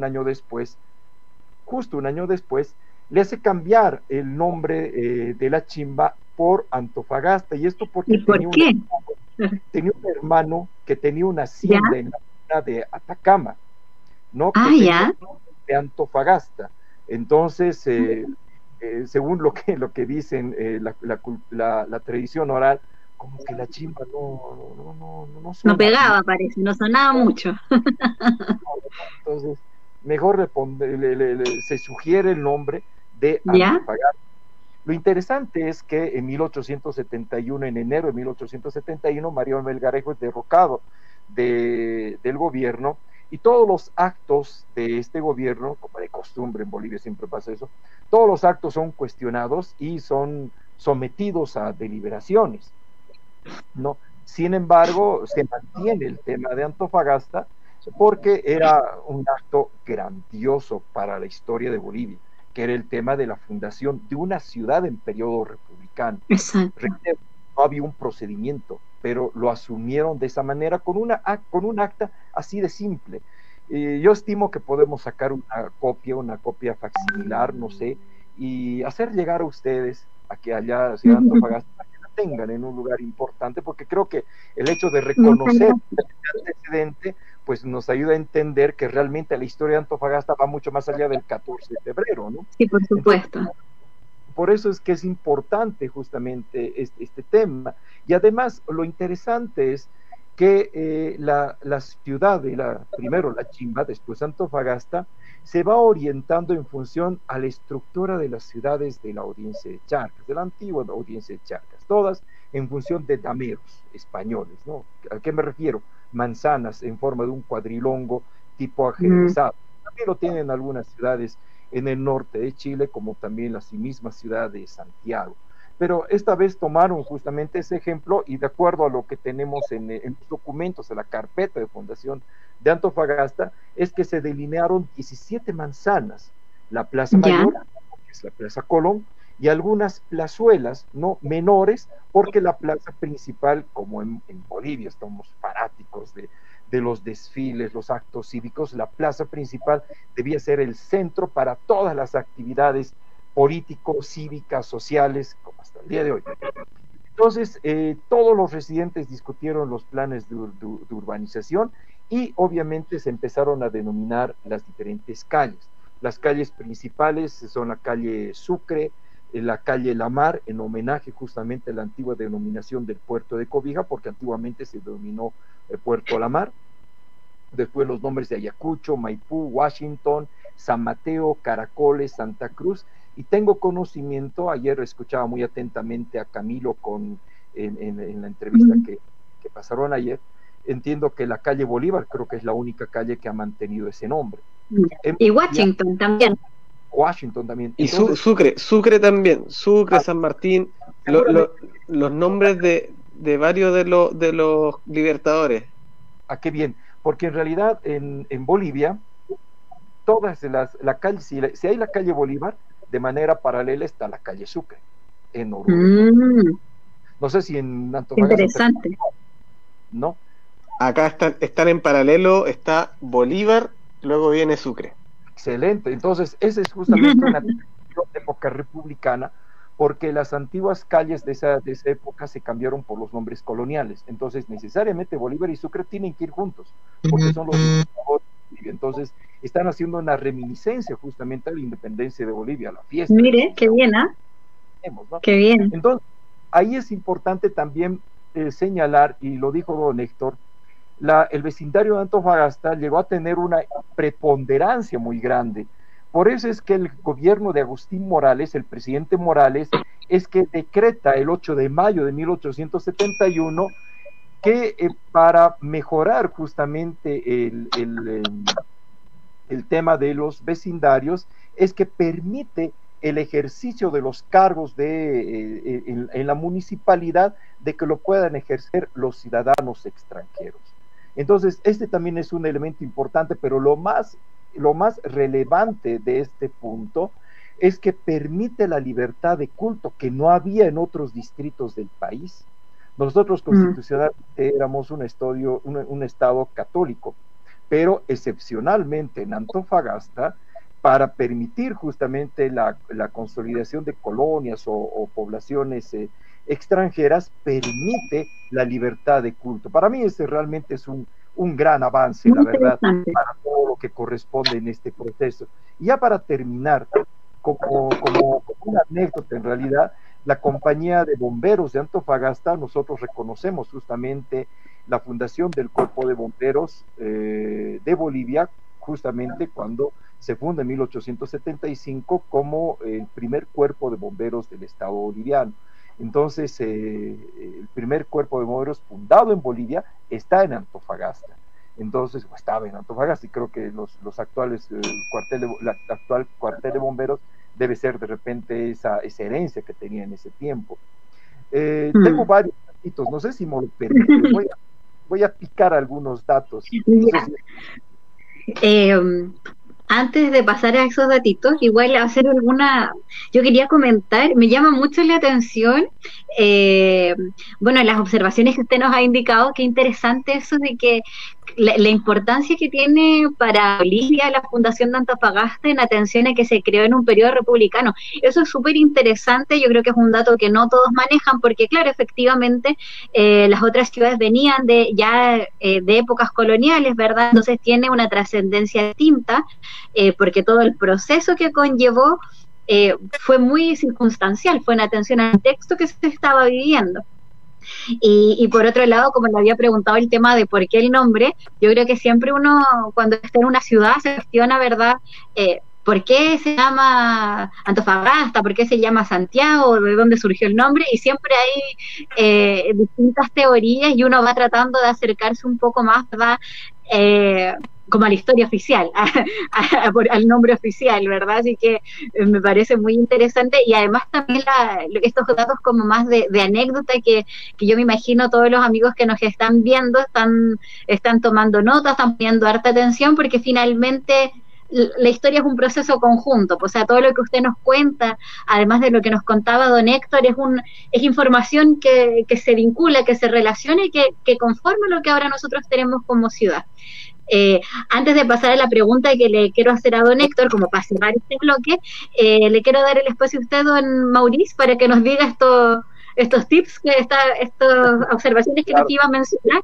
Speaker 3: justo un año después, le hace cambiar el nombre de La Chimba por Antofagasta. ¿Y esto porque tenía un hermano que tenía una hacienda en la zona de Atacama, ¿no? De Antofagasta. Entonces, según lo que dicen la tradición oral, como que La Chimba
Speaker 2: no pegaba, parece, no sonaba mucho.
Speaker 3: Entonces, mejor se sugiere el nombre de Antofagasta. Lo interesante es que en 1871, en enero de 1871, Mario Melgarejo es derrocado del gobierno, y todos los actos de este gobierno, como de costumbre en Bolivia siempre pasa eso, todos los actos son cuestionados y son sometidos a deliberaciones, ¿no? Sin embargo, se mantiene el tema de Antofagasta porque era un acto grandioso para la historia de Bolivia, que era el tema de la fundación de una ciudad en periodo republicano.
Speaker 2: Exacto.
Speaker 3: No había un procedimiento, pero lo asumieron de esa manera con un acta así de simple. Yo estimo que podemos sacar una copia facsimilar, no sé, y hacer llegar a ustedes, a que allá Ciudad Antofagasta, para que la tengan en un lugar importante, porque creo que el hecho de reconocer el antecedente pues nos ayuda a entender que realmente la historia de Antofagasta va mucho más allá del 14 de febrero, ¿no?
Speaker 2: Sí, por supuesto.
Speaker 3: Entonces, por eso es que es importante justamente este tema. Y además lo interesante es que la ciudad primero La Chimba, después Antofagasta, se va orientando en función a la estructura de las ciudades de la audiencia de Charcas, de la antigua audiencia de Charcas, todas en función de dameros españoles, ¿no? ¿A qué me refiero? Manzanas en forma de un cuadrilongo tipo ajedrezado. También lo tienen algunas ciudades en el norte de Chile, como también la misma ciudad de Santiago. Pero esta vez tomaron justamente ese ejemplo, y de acuerdo a lo que tenemos en los documentos, en la carpeta de fundación de Antofagasta, es que se delinearon 17 manzanas, la Plaza Mayor, que es la Plaza Colón, y algunas plazuelas no menores, porque la plaza principal, como en Bolivia estamos fanáticos de los desfiles, los actos cívicos, la plaza principal debía ser el centro para todas las actividades políticos, cívicas, sociales, como hasta el día de hoy. Entonces, todos los residentes discutieron los planes de urbanización, y obviamente se empezaron a denominar las diferentes calles. Las calles principales son la calle Sucre, la calle La Mar, en homenaje justamente a la antigua denominación del puerto de Cobija, porque antiguamente se denominó Puerto La Mar. Después los nombres de Ayacucho, Maipú, Washington, San Mateo, Caracoles, Santa Cruz. Y tengo conocimiento, ayer escuchaba muy atentamente a Camilo en la entrevista que pasaron ayer, entiendo que la calle Bolívar creo que es la única calle que ha mantenido ese nombre.
Speaker 2: Y Washington también.
Speaker 3: Washington también.
Speaker 1: Y Sucre también, Sucre, San Martín, los nombres de varios de los libertadores.
Speaker 3: Ah, qué bien, porque en realidad en Bolivia, todas la calle, si hay la calle Bolívar, de manera paralela está la calle Sucre, en Oruro. No sé si en Antofagasta.
Speaker 2: Interesante.
Speaker 3: No.
Speaker 1: Acá están en paralelo, está Bolívar, luego viene Sucre.
Speaker 3: Excelente, entonces esa es justamente una época republicana, porque las antiguas calles de esa época se cambiaron por los nombres coloniales, entonces necesariamente Bolívar y Sucre tienen que ir juntos, porque son los libertadores de Bolivia. Entonces están haciendo una reminiscencia justamente a la independencia de Bolivia, a la fiesta.
Speaker 2: Mire, qué bien, ¿ah?
Speaker 3: ¿No?
Speaker 2: Qué bien.
Speaker 3: Entonces, ahí es importante también señalar, y lo dijo don Héctor, el vecindario de Antofagasta llegó a tener una preponderancia muy grande. Por eso es que el gobierno de Agustín Morales, el presidente Morales, es que decreta el 8 de mayo de 1871 que para mejorar justamente el tema de los vecindarios, es que permite el ejercicio de los cargos en la municipalidad, de que lo puedan ejercer los ciudadanos extranjeros. Entonces, este también es un elemento importante, pero lo más relevante de este punto es que permite la libertad de culto que no había en otros distritos del país. Nosotros constitucionalmente éramos un estado católico, pero excepcionalmente en Antofagasta, para permitir justamente la consolidación de colonias o poblaciones extranjeras, permite la libertad de culto. Para mí ese realmente es un gran avance, la verdad, para todo lo que corresponde en este proceso. Y ya para terminar, como una anécdota en realidad, la compañía de bomberos de Antofagasta, nosotros reconocemos justamente la fundación del Cuerpo de Bomberos de Bolivia, justamente cuando se funda en 1875 como el primer cuerpo de bomberos del Estado boliviano. Entonces, el primer cuerpo de bomberos fundado en Bolivia está en Antofagasta. Entonces, estaba en Antofagasta, y creo que los actuales la actual cuartel de bomberos debe ser de repente esa herencia que tenía en ese tiempo. Tengo varios datos, no sé si me lo permite, voy a picar algunos datos. No sé si...
Speaker 2: Antes de pasar a esos datitos, igual hacer yo quería comentar, me llama mucho la atención, bueno, las observaciones que usted nos ha indicado, qué interesante eso de que la importancia que tiene para Bolivia la fundación de Antofagasta en atención a que se creó en un periodo republicano. Eso es súper interesante, yo creo que es un dato que no todos manejan, porque claro, efectivamente, las otras ciudades venían de épocas coloniales, ¿verdad? Entonces tiene una trascendencia distinta, porque todo el proceso que conllevó fue muy circunstancial, fue en atención al texto que se estaba viviendo. Y por otro lado, como le había preguntado el tema de por qué el nombre, yo creo que siempre uno, cuando está en una ciudad, se cuestiona, ¿verdad?, ¿por qué se llama Antofagasta? ¿Por qué se llama Santiago? ¿De dónde surgió el nombre? Y siempre hay distintas teorías, y uno va tratando de acercarse un poco más, ¿verdad?, como a la historia oficial, al nombre oficial, ¿verdad? Así que me parece muy interesante, y además también estos datos como más de anécdota que yo me imagino todos los amigos que nos están viendo están tomando notas, están poniendo harta atención, porque finalmente la historia es un proceso conjunto, o sea, todo lo que usted nos cuenta, además de lo que nos contaba don Héctor, es información que se vincula, que se relaciona y que conforma lo que ahora nosotros tenemos como ciudad. Antes de pasar a la pregunta que le quiero hacer a don Héctor, como para cerrar este bloque, le quiero dar el espacio a usted, don Maurice, para que nos diga estos tips, estas observaciones que nos iba a mencionar.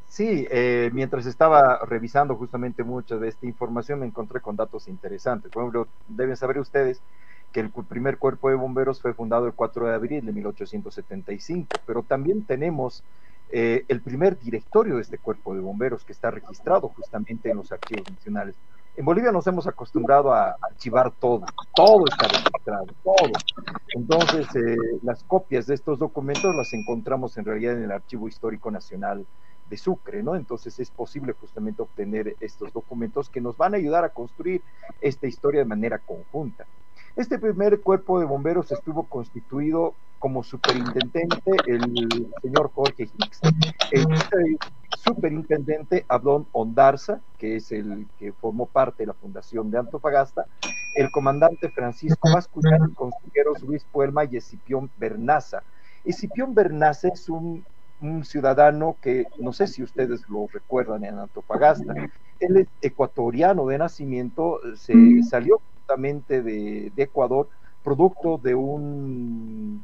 Speaker 3: Sí, mientras estaba revisando justamente mucha de esta información, me encontré con datos interesantes. Por ejemplo, deben saber ustedes que el primer cuerpo de bomberos fue fundado el 4 de abril de 1875, pero también tenemos el primer directorio de este cuerpo de bomberos, que está registrado justamente en los archivos nacionales. En Bolivia nos hemos acostumbrado a archivar todo está registrado, todo. Entonces, las copias de estos documentos las encontramos en realidad en el Archivo Histórico Nacional de Sucre, ¿no? Entonces es posible justamente obtener estos documentos que nos van a ayudar a construir esta historia de manera conjunta. Este primer cuerpo de bomberos estuvo constituido como superintendente el señor Jorge Hicks, el superintendente Abdón Ondarza, que es el que formó parte de la fundación de Antofagasta, el comandante Francisco Mascullán, consejeros Luis Puelma y Escipión Bernaza. Escipión Bernaza es un ciudadano que no sé si ustedes lo recuerdan en Antofagasta. Él es ecuatoriano de nacimiento, salió justamente de Ecuador, producto de una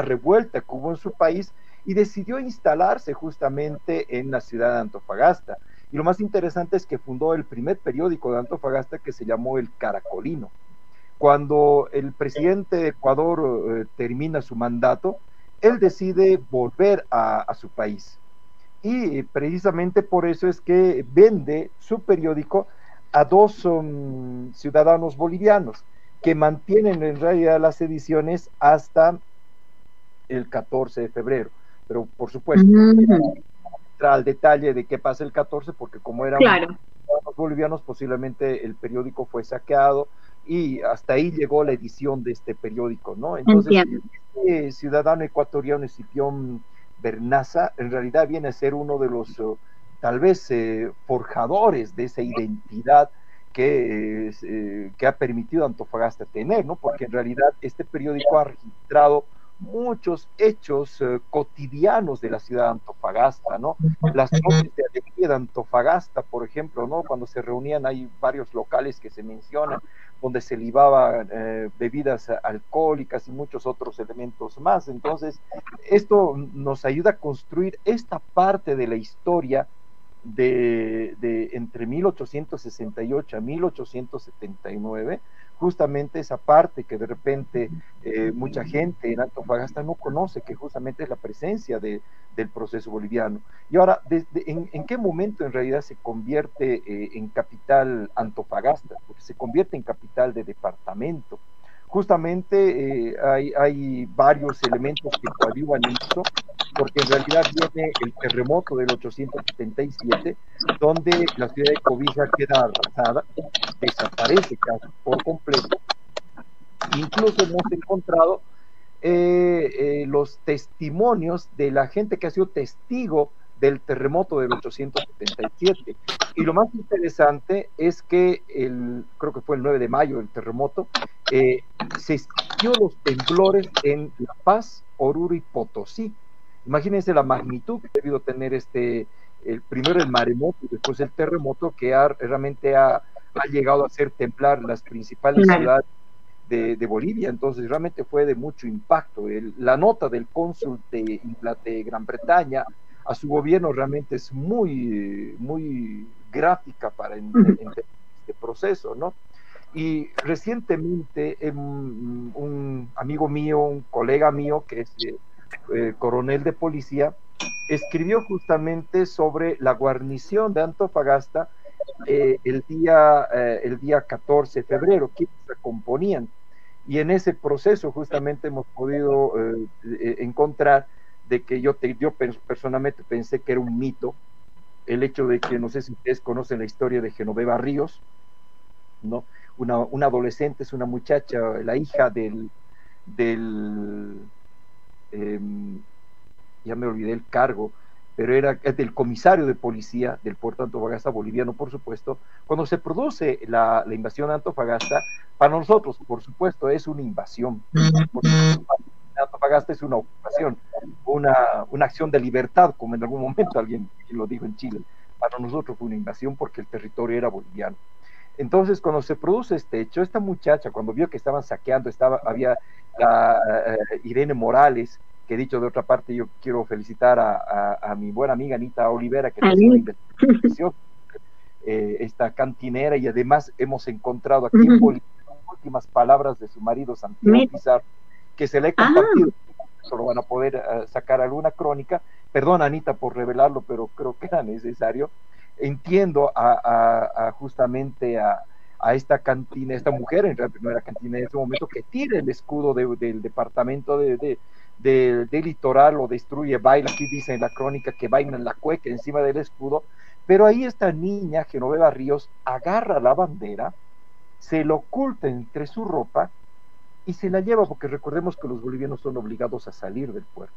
Speaker 3: revuelta que hubo en su país, y decidió instalarse justamente en la ciudad de Antofagasta. Y lo más interesante es que fundó el primer periódico de Antofagasta, que se llamó El Caracolino. Cuando el presidente de Ecuador termina su mandato, él decide volver a su país. Y precisamente por eso es que vende su periódico a dos ciudadanos bolivianos que mantienen en realidad las ediciones hasta el 14 de febrero. Pero por supuesto, entra al detalle de qué pasa el 14, porque como eran los bolivianos, posiblemente el periódico fue saqueado y hasta ahí llegó la edición de este periódico, ¿no? Entonces, este ciudadano ecuatoriano, Escipión Bernaza, en realidad viene a ser uno de los tal vez forjadores de esa identidad que ha permitido a Antofagasta tener, ¿no? Porque en realidad este periódico ha registrado muchos hechos cotidianos de la ciudad de Antofagasta, ¿no? Las noches de alegría de Antofagasta, por ejemplo, ¿no? Cuando se reunían, hay varios locales que se mencionan, donde se libaban bebidas alcohólicas y muchos otros elementos más. Entonces, esto nos ayuda a construir esta parte de la historia de entre 1868 a 1879, justamente esa parte que de repente mucha gente en Antofagasta no conoce, que justamente es la presencia del proceso boliviano. Y ahora, ¿en qué momento en realidad se convierte en capital Antofagasta? Porque se convierte en capital de departamento. Justamente hay varios elementos que coadyuvan en eso, porque en realidad viene el terremoto del 877, donde la ciudad de Cobija queda arrasada, desaparece casi por completo. Incluso hemos encontrado los testimonios de la gente que ha sido testigo del terremoto del 877. Y lo más interesante es que creo que fue el 9 de mayo el terremoto, se sintió los temblores en La Paz, Oruro y Potosí. Imagínense la magnitud que ha debido tener primero el maremoto y después el terremoto, que realmente ha llegado a hacer temblar las principales ciudades de Bolivia. Entonces realmente fue de mucho impacto. La nota del cónsul de Gran Bretaña a su gobierno realmente es muy, muy gráfica para entender este proceso, ¿no? Y recientemente un amigo mío, un colega mío que es coronel de policía, escribió justamente sobre la guarnición de Antofagasta el día 14 de febrero, quienes se componían. Y en ese proceso justamente hemos podido encontrar de que yo personalmente pensé que era un mito el hecho de que, no sé si ustedes conocen la historia de Genoveva Ríos, ¿no? Una adolescente, es una muchacha, la hija ya me olvidé el cargo, pero era del comisario de policía del puerto de Antofagasta, boliviano, por supuesto. Cuando se produce la invasión a Antofagasta, para nosotros, por supuesto, es una invasión. Antofagasta es una ocupación, una acción de libertad, como en algún momento alguien lo dijo en Chile. Para nosotros fue una invasión porque el territorio era boliviano. Entonces, cuando se produce este hecho, esta muchacha, cuando vio que estaban saqueando, había Irene Morales, que dicho de otra parte, yo quiero felicitar a mi buena amiga Anita Olivera, que hizo una investigación, esta cantinera, y además hemos encontrado aquí en Bolivia las últimas palabras de su marido Santiago Pizarro, que se le he compartido, solo van a poder sacar alguna crónica. Perdón, Anita, por revelarlo, pero creo que era necesario. Entiendo justamente a esta cantina, esta mujer, en realidad no era cantina en ese momento, que tira el escudo del departamento de litoral, lo destruye, baila, aquí dice en la crónica que bailan la cueca encima del escudo, pero ahí esta niña, Genoveva Ríos, agarra la bandera, se lo oculta entre su ropa y se la lleva, porque recordemos que los bolivianos son obligados a salir del puerto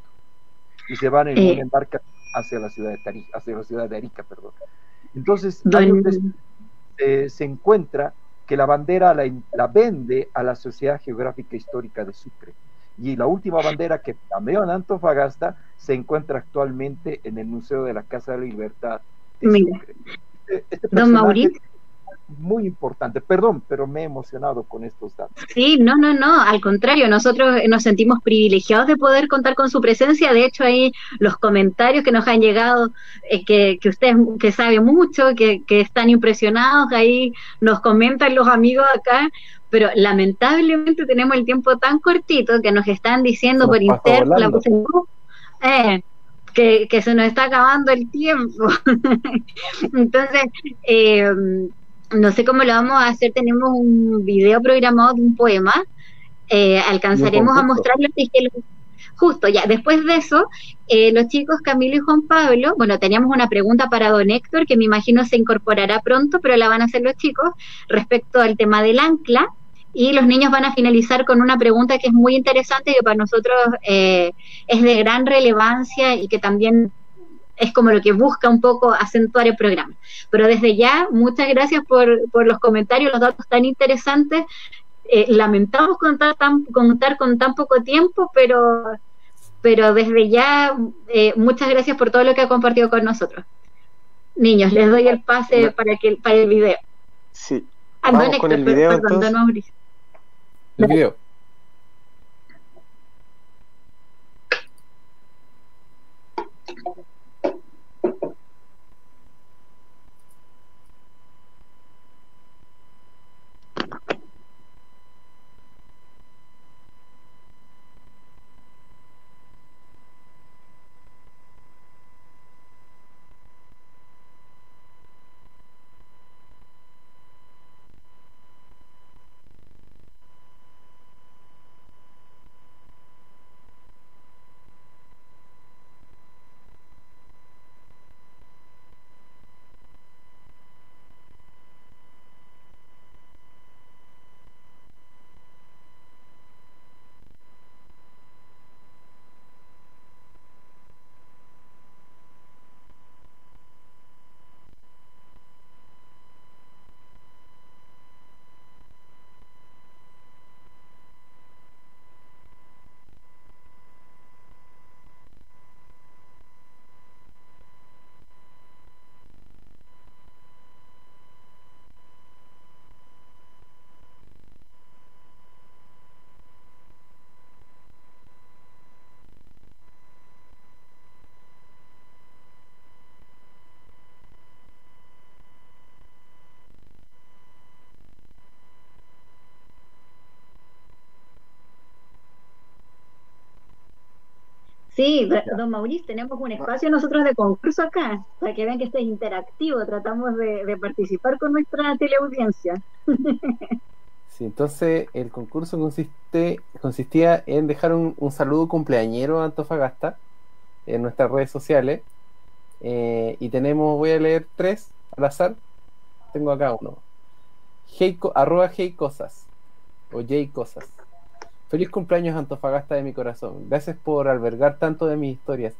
Speaker 3: y se van en una embarcación hacia la ciudad de Arica, perdón. Entonces se encuentra que la bandera la vende a la Sociedad Geográfica Histórica de Sucre, y la última bandera que cambió en Antofagasta se encuentra actualmente en el Museo de la Casa de la Libertad de Sucre. Este
Speaker 2: Don Mauricio,
Speaker 3: muy importante, perdón, pero me he emocionado con estos datos.
Speaker 2: Sí, no, al contrario, nosotros nos sentimos privilegiados de poder contar con su presencia. De hecho, ahí los comentarios que nos han llegado, que ustedes que saben mucho, que están impresionados, ahí nos comentan los amigos acá, pero lamentablemente tenemos el tiempo tan cortito que nos están diciendo por interno, que se nos está acabando el tiempo. Entonces, no sé cómo lo vamos a hacer, tenemos un video programado de un poema, alcanzaremos a mostrarlo, justo ya, después de eso, los chicos Camilo y Juan Pablo, bueno, teníamos una pregunta para don Héctor, que me imagino se incorporará pronto, pero la van a hacer los chicos, respecto al tema del ancla, y los niños van a finalizar con una pregunta que es muy interesante y que para nosotros es de gran relevancia y que también es como lo que busca un poco acentuar el programa. Pero desde ya, muchas gracias por los comentarios, los datos tan interesantes. Lamentamos contar con tan poco tiempo, pero desde ya, muchas gracias por todo lo que ha compartido con nosotros. Niños, les doy el pase para el video.
Speaker 1: Sí. Vamos con el video, entonces.
Speaker 5: El video.
Speaker 2: Sí, don Mauricio, tenemos un espacio nosotros de concurso acá, para que vean que esto es interactivo, tratamos de participar con nuestra teleaudiencia.
Speaker 5: Sí, entonces el concurso consistía en dejar un saludo cumpleañero a Antofagasta en nuestras redes sociales, y voy a leer 3 al azar, tengo acá uno, @heicosas o jcosas. Feliz cumpleaños Antofagasta de mi corazón. Gracias por albergar tanto de mis historias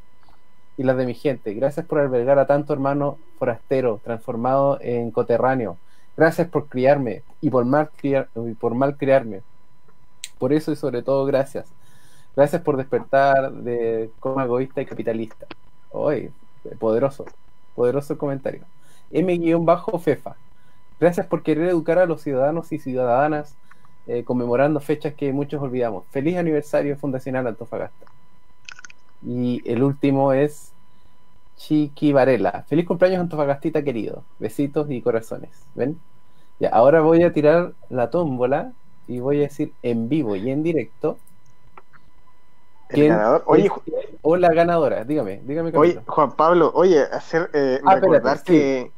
Speaker 5: y las de mi gente. Gracias por albergar a tanto hermano forastero transformado en coterráneo. Gracias por criarme y por mal criarme. Por eso y sobre todo gracias. Gracias por despertar de coma egoísta y capitalista. Hoy, poderoso el comentario. M-Fefa. Gracias por querer educar a los ciudadanos y ciudadanas, conmemorando fechas que muchos olvidamos. Feliz aniversario fundacional Antofagasta. Y el último es Chiqui Varela. Feliz cumpleaños Antofagastita querido. Besitos y corazones. ¿Ven? Ya, ahora voy a tirar la tómbola y voy a decir en vivo y en directo
Speaker 1: el ganador. Oye,
Speaker 5: o la ganadora. Dígame Camilo.
Speaker 1: Oye, Juan Pablo, recordar
Speaker 5: espérate,
Speaker 1: que
Speaker 5: sí.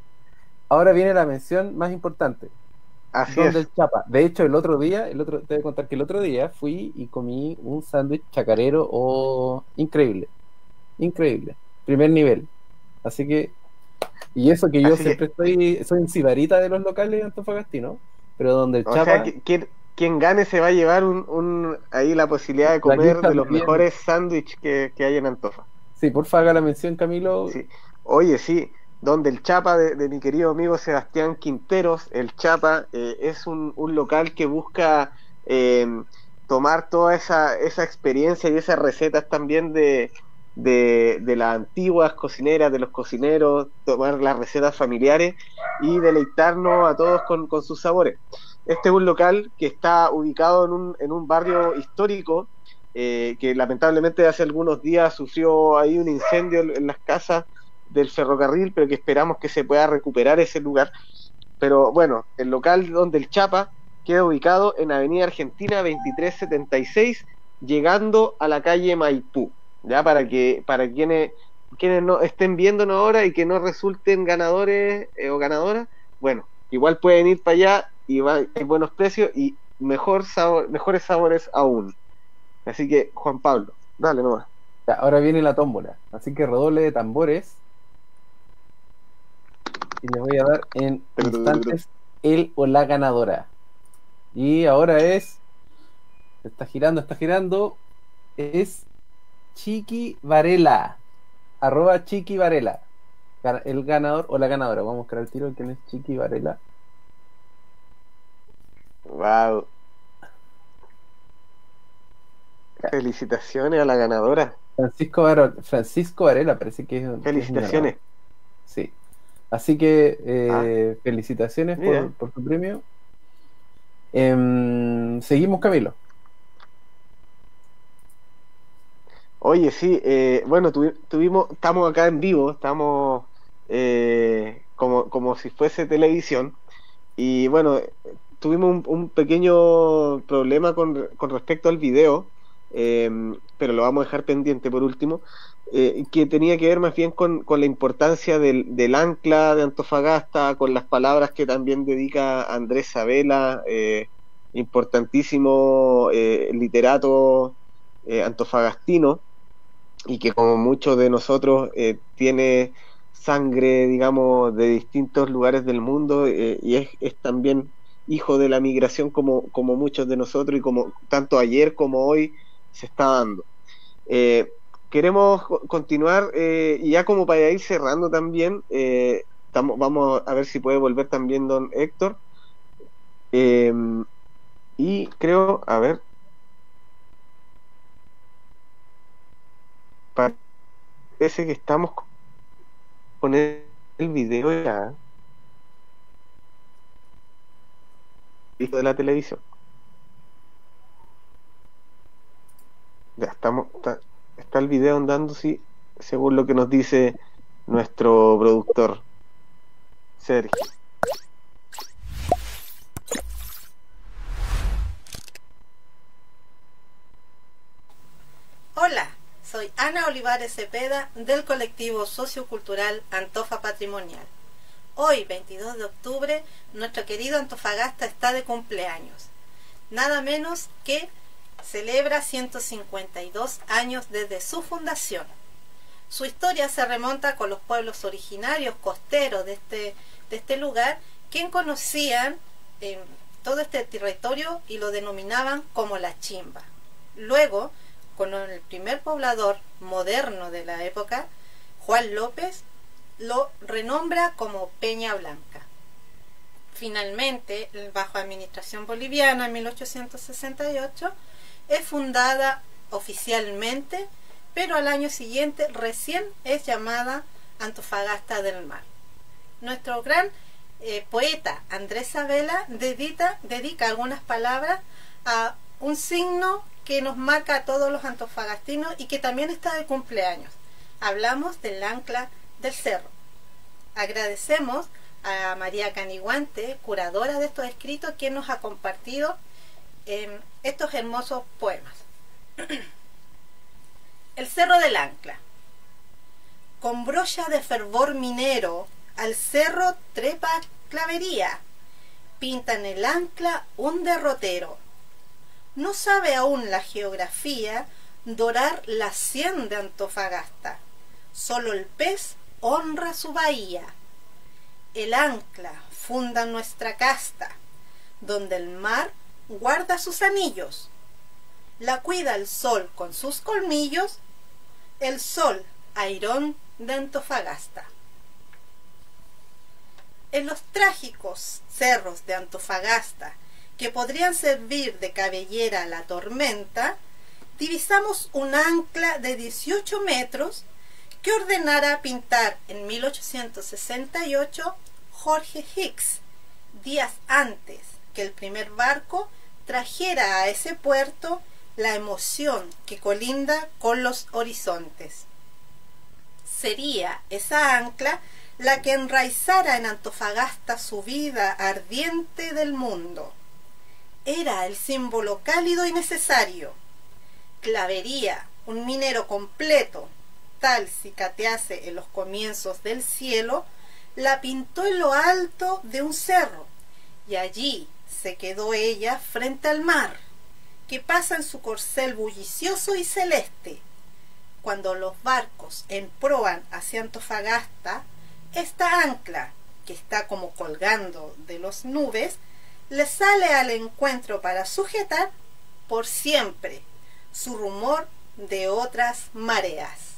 Speaker 5: Ahora viene la mención más importante.
Speaker 1: Así es.
Speaker 5: Del Chapa. De hecho, te voy a contar que el otro día fui y comí un sándwich chacarero increíble. Primer nivel. Así que, y eso que yo siempre soy un sibarita de los locales antofagastinos, pero donde el Chapa...
Speaker 1: Quien gane se va a llevar ahí la posibilidad de comer de los mejores sándwiches que hay en Antofa.
Speaker 5: Sí, porfa, haga la mención, Camilo.
Speaker 1: Sí. Oye, sí. Donde el Chapa de mi querido amigo Sebastián Quinteros, el Chapa es un local que busca tomar toda esa experiencia y esas recetas también de las antiguas cocineras, de los cocineros, tomar las recetas familiares y deleitarnos a todos con sus sabores. Este es un local que está ubicado en un barrio histórico que lamentablemente hace algunos días sufrió ahí un incendio en las casas del ferrocarril, pero que esperamos que se pueda recuperar ese lugar. Pero bueno, el local donde el Chapa queda ubicado en Avenida Argentina 2376, llegando a la calle Maipú, ya para quienes no estén viéndonos ahora y que no resulten ganadores o ganadoras, bueno, igual pueden ir para allá y hay buenos precios y mejores sabores aún. Así que, Juan Pablo, dale nomás.
Speaker 5: Ya, ahora viene la tómbola, así que redoble de tambores y le voy a dar en instantes el o la ganadora. Y ahora está girando, es Chiqui Varela, @Chiqui Varela, el ganador o la ganadora. Vamos a buscar el tiro quién es Chiqui Varela.
Speaker 1: Wow. Felicitaciones a la ganadora.
Speaker 5: Francisco Varela, parece que es.
Speaker 1: Felicitaciones.
Speaker 5: Sí. Así que felicitaciones por tu premio. Seguimos, Camilo.
Speaker 1: Oye, sí, bueno, estamos acá en vivo, estamos como si fuese televisión, y bueno, tuvimos un pequeño problema con respecto al video, pero lo vamos a dejar pendiente por último, que tenía que ver más bien con la importancia del ancla de Antofagasta, con las palabras que también dedica Andrés Sabela, importantísimo literato antofagastino, y que como muchos de nosotros tiene sangre, digamos, de distintos lugares del mundo, y es también hijo de la migración como muchos de nosotros, y como tanto ayer como hoy se está dando. Queremos continuar, y ya como para ir cerrando también, vamos a ver si puede volver también don Héctor, y creo, a ver, parece que estamos con el video ya visto de la televisión. Ya está el video andando, sí, según lo que nos dice nuestro productor Sergio.
Speaker 6: Hola, soy Ana Olivares Cepeda del colectivo sociocultural Antofa Patrimonial. Hoy, 22 de octubre, nuestro querido Antofagasta está de cumpleaños. Nada menos que celebra 152 años desde su fundación. Su historia se remonta con los pueblos originarios costeros de este lugar, quien conocían todo este territorio y lo denominaban como la Chimba. Luego, con el primer poblador moderno de la época, Juan López, lo renombra como Peña Blanca. Finalmente, bajo administración boliviana en 1868, es fundada oficialmente, pero al año siguiente recién es llamada Antofagasta del Mar. Nuestro gran poeta Andrés Sabela dedica algunas palabras a un signo que nos marca a todos los antofagastinos y que también está de cumpleaños. Hablamos del ancla del cerro. Agradecemos a María Caniguante, curadora de estos escritos, quien nos ha compartido estos hermosos poemas. El cerro del ancla. Con brocha de fervor minero, al cerro trepa clavería, pinta en el ancla un derrotero. No sabe aún la geografía dorar la sien de Antofagasta, solo el pez honra su bahía. El ancla funda nuestra casta, donde el mar guarda sus anillos. La cuida el sol con sus colmillos, el sol airón de Antofagasta. En los trágicos cerros de Antofagasta, que podrían servir de cabellera a la tormenta, divisamos un ancla de 18 metros que ordenara pintar en 1868 Jorge Hicks, días antes que el primer barco trajera a ese puerto la emoción que colinda con los horizontes. Sería esa ancla la que enraizara en Antofagasta su vida ardiente del mundo. era el símbolo cálido y necesario. Clavería, un minero completo, tal cicatease en los comienzos del cielo, la pintó en lo alto de un cerro, y allí se quedó ella frente al mar, que pasa en su corcel bullicioso y celeste. Cuando los barcos emproan hacia Antofagasta, esta ancla, que está como colgando de las nubes, le sale al encuentro para sujetar por siempre su rumor de otras mareas.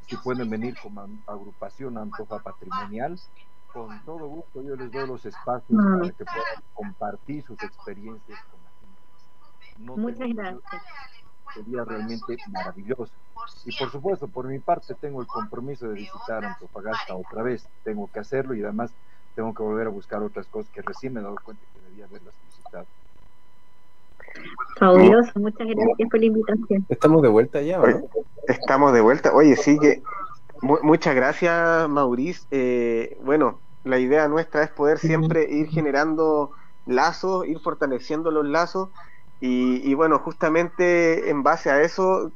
Speaker 3: Si pueden venir como agrupación Antofa Patrimonial, con todo gusto yo les doy los espacios para que puedan compartir sus experiencias con la gente. No
Speaker 2: Muchas gracias.
Speaker 3: Sería realmente maravilloso. Y por supuesto, por mi parte tengo el compromiso de visitar Antofagasta otra vez. Tengo que hacerlo y además tengo que volver a buscar otras cosas que recién me he dado cuenta que debía haberlas visitado.
Speaker 2: Fabuloso, muchas gracias por la invitación.
Speaker 5: ¿Estamos de vuelta ya, o no?
Speaker 1: Estamos de vuelta. Oye, sí que muchas gracias, Maurice. Bueno, la idea nuestra es poder siempre ir generando lazos, ir fortaleciendo los lazos y bueno, justamente en base a eso,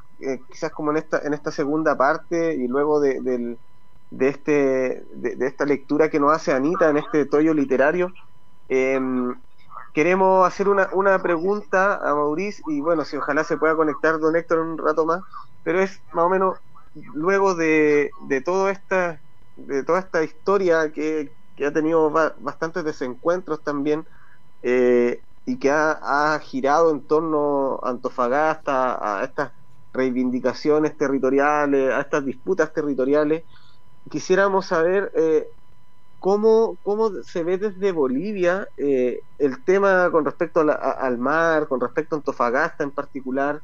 Speaker 1: quizás como en esta segunda parte y luego de esta lectura que nos hace Anita en este toyo literario, queremos hacer una pregunta a Maurice y bueno, si ojalá se pueda conectar don Héctor en un rato más, pero es más o menos luego de toda esta historia que ha tenido bastantes desencuentros también y que ha girado en torno a Antofagasta, a estas reivindicaciones territoriales, a estas disputas territoriales, quisiéramos saber cómo se ve desde Bolivia el tema con respecto al mar, con respecto a Antofagasta en particular,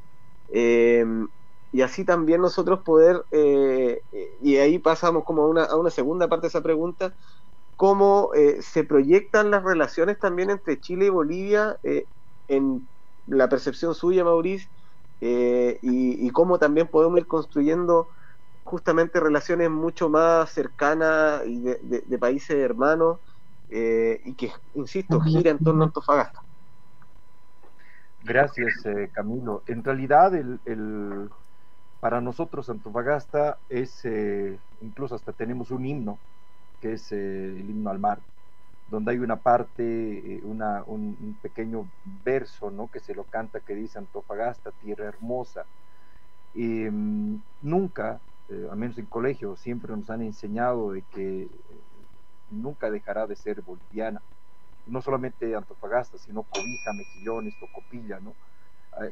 Speaker 1: y así también nosotros poder, y ahí pasamos como a una segunda parte de esa pregunta, cómo se proyectan las relaciones también entre Chile y Bolivia en la percepción suya, Maurice, y cómo también podemos ir construyendo justamente relaciones mucho más cercanas y de países hermanos y que, insisto, gira en torno a Antofagasta.
Speaker 3: Gracias, Camilo. En realidad, para nosotros Antofagasta es, incluso hasta tenemos un himno, que es el himno al mar, donde hay una parte, un pequeño verso, ¿no?, que se lo canta, que dice: Antofagasta, tierra hermosa. Nunca, al menos en colegio, siempre nos han enseñado de que nunca dejará de ser boliviana. No solamente Antofagasta, sino Cobija, Mejillones, Tocopilla, ¿no?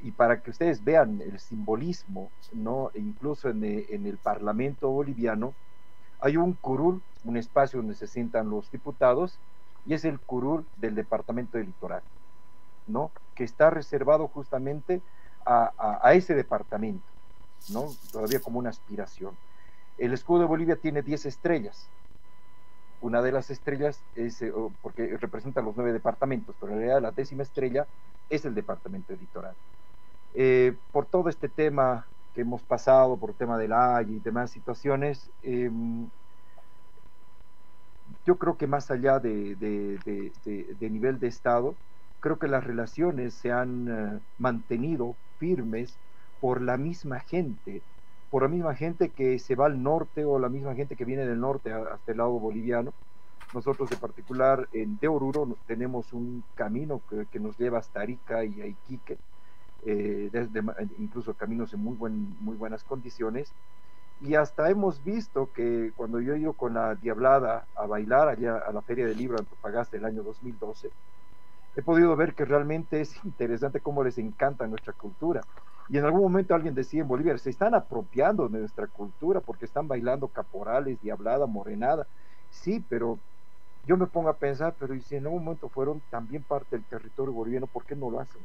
Speaker 3: Y para que ustedes vean el simbolismo, ¿no?, e incluso en el Parlamento boliviano hay un curul, un espacio donde se sientan los diputados, y es el curul del departamento del Litoral, ¿no?, que está reservado justamente a ese departamento, ¿no?, todavía como una aspiración. El escudo de Bolivia tiene 10 estrellas. Una de las estrellas es, porque representa los 9 departamentos, pero en realidad la 10ª estrella es el departamento del Litoral. Por todo este tema que hemos pasado, por el tema del Haya y demás situaciones, yo creo que más allá de nivel de Estado, creo que las relaciones se han mantenido firmes por la misma gente que se va al norte, o la misma gente que viene del norte hasta el lado boliviano. Nosotros en particular de Oruro tenemos un camino que nos lleva hasta Arica y a Iquique, incluso caminos en muy buenas condiciones, y hasta hemos visto que cuando yo he ido con la Diablada a bailar allá a la Feria del Libro de Antofagasta el año 2012, he podido ver que realmente es interesante cómo les encanta nuestra cultura. Y en algún momento alguien decía en Bolivia: se están apropiando de nuestra cultura porque están bailando caporales, diablada, morenada. Sí, pero yo me pongo a pensar, pero si en algún momento fueron también parte del territorio boliviano, ¿por qué no lo hacen?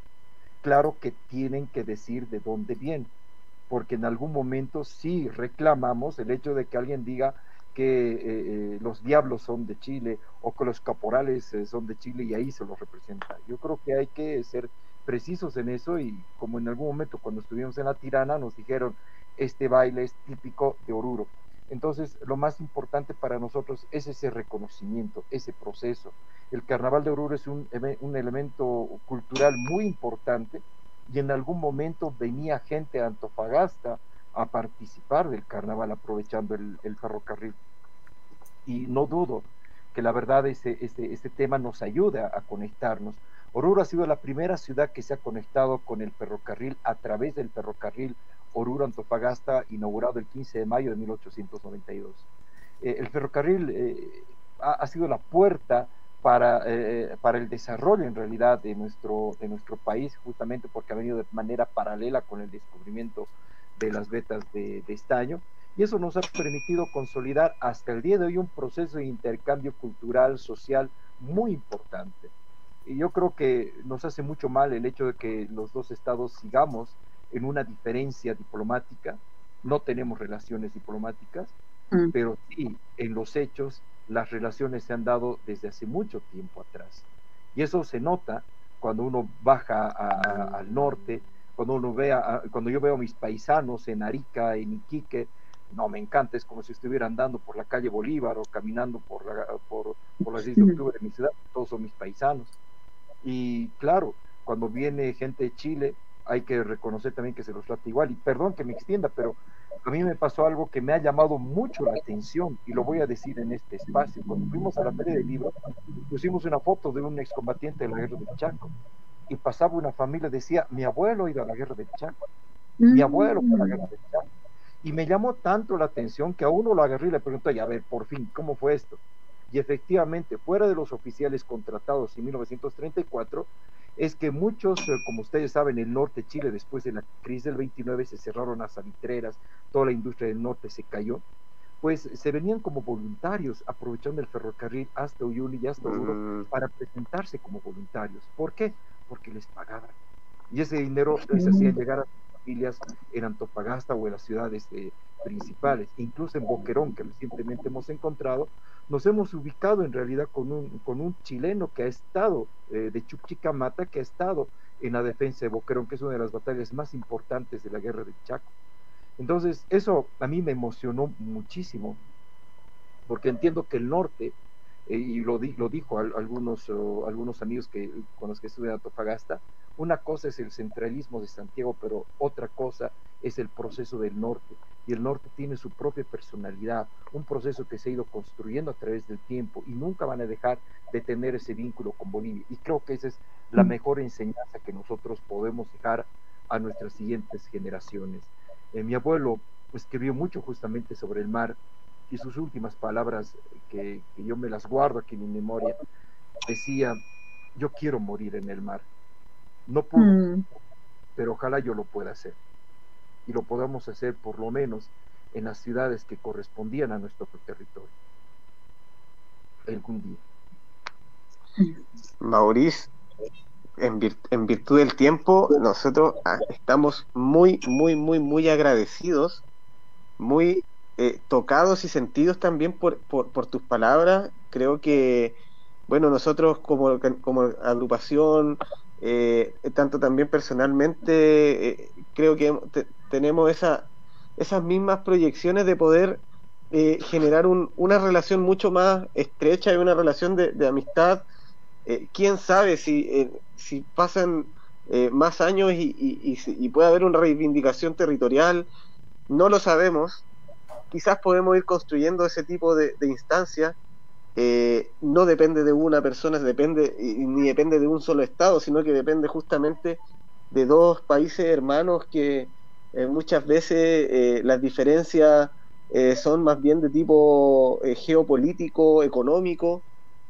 Speaker 3: Claro que tienen que decir de dónde vienen, porque en algún momento sí reclamamos el hecho de que alguien diga que los diablos son de Chile, o que los caporales son de Chile, y ahí se los representa. Yo creo que hay que ser precisos en eso, y como en algún momento cuando estuvimos en La Tirana nos dijeron: este baile es típico de Oruro. Entonces, lo más importante para nosotros es ese reconocimiento, ese proceso. El Carnaval de Oruro es un elemento cultural muy importante, y en algún momento venía gente a Antofagasta a participar del carnaval aprovechando el ferrocarril. Y no dudo que la verdad este tema nos ayuda a conectarnos. Oruro ha sido la primera ciudad que se ha conectado con el ferrocarril a través del ferrocarril Oruro-Antofagasta, inaugurado el 15 de mayo de 1892. El ferrocarril ha sido la puerta para el desarrollo en realidad de nuestro país, justamente porque ha venido de manera paralela con el descubrimiento de las vetas de estaño, y eso nos ha permitido consolidar hasta el día de hoy un proceso de intercambio cultural, social muy importante. Y yo creo que nos hace mucho mal el hecho de que los dos estados sigamos en una diferencia diplomática. No tenemos relaciones diplomáticas, pero sí, en los hechos, las relaciones se han dado desde hace mucho tiempo atrás. Y eso se nota cuando uno baja al norte, cuando yo veo a mis paisanos en Arica, en Iquique. No, me encanta, es como si estuviera andando por la calle Bolívar o caminando por la 6 de octubre de mi ciudad. Todos son mis paisanos. Y claro, cuando viene gente de Chile, hay que reconocer también que se los trata igual. Y perdón que me extienda, pero a mí me pasó algo que me ha llamado mucho la atención, y lo voy a decir en este espacio. Cuando fuimos a la Feria del Libro, pusimos una foto de un excombatiente de la Guerra del Chaco, y pasaba una familia, decía: mi abuelo ha ido a la Guerra del Chaco, mi abuelo fue a la Guerra del Chaco. Y me llamó tanto la atención que a uno lo agarré y le pregunté: a ver, por fin, ¿cómo fue esto? Y efectivamente, fuera de los oficiales contratados en 1934, es que muchos, como ustedes saben, el norte de Chile, después de la crisis del 29, se cerraron las salitreras, toda la industria del norte se cayó, pues se venían como voluntarios, aprovechando el ferrocarril hasta Uyuni y hasta Oruro, para presentarse como voluntarios. ¿Por qué? Porque les pagaban. Y ese dinero les hacía llegar a familias en Antofagasta o en las ciudades principales. Incluso en Boquerón, que recientemente hemos encontrado, nos hemos ubicado en realidad con un chileno que ha estado, de Chuquicamata, que ha estado en la defensa de Boquerón, que es una de las batallas más importantes de la Guerra del Chaco. Entonces, eso a mí me emocionó muchísimo, porque entiendo que el norte, y lo dijo algunos amigos con los que estuve en Antofagasta, una cosa es el centralismo de Santiago, pero otra cosa es el proceso del norte, y el norte tiene su propia personalidad, un proceso que se ha ido construyendo a través del tiempo, y nunca van a dejar de tener ese vínculo con Bolivia, y creo que esa es la mejor enseñanza que nosotros podemos dejar a nuestras siguientes generaciones. Mi abuelo escribió mucho justamente sobre el mar, y sus últimas palabras, que yo me las guardo aquí en mi memoria, decía: yo quiero morir en el mar, no puedo, pero ojalá yo lo pueda hacer, y lo podamos hacer por lo menos en las ciudades que correspondían a nuestro territorio algún día.
Speaker 1: Maurice, en virtud del tiempo, nosotros estamos muy, muy, muy, muy agradecidos, muy tocados y sentidos también por tus palabras. Creo que, bueno, nosotros como agrupación, tanto también personalmente, creo que tenemos esas mismas proyecciones de poder generar una relación mucho más estrecha y una relación de amistad. Quién sabe si pasan más años y puede haber una reivindicación territorial, no lo sabemos. Quizás podemos ir construyendo ese tipo de instancias. No depende de una persona, ni depende de un solo estado, sino que depende justamente de dos países hermanos que muchas veces las diferencias son más bien de tipo geopolítico, económico,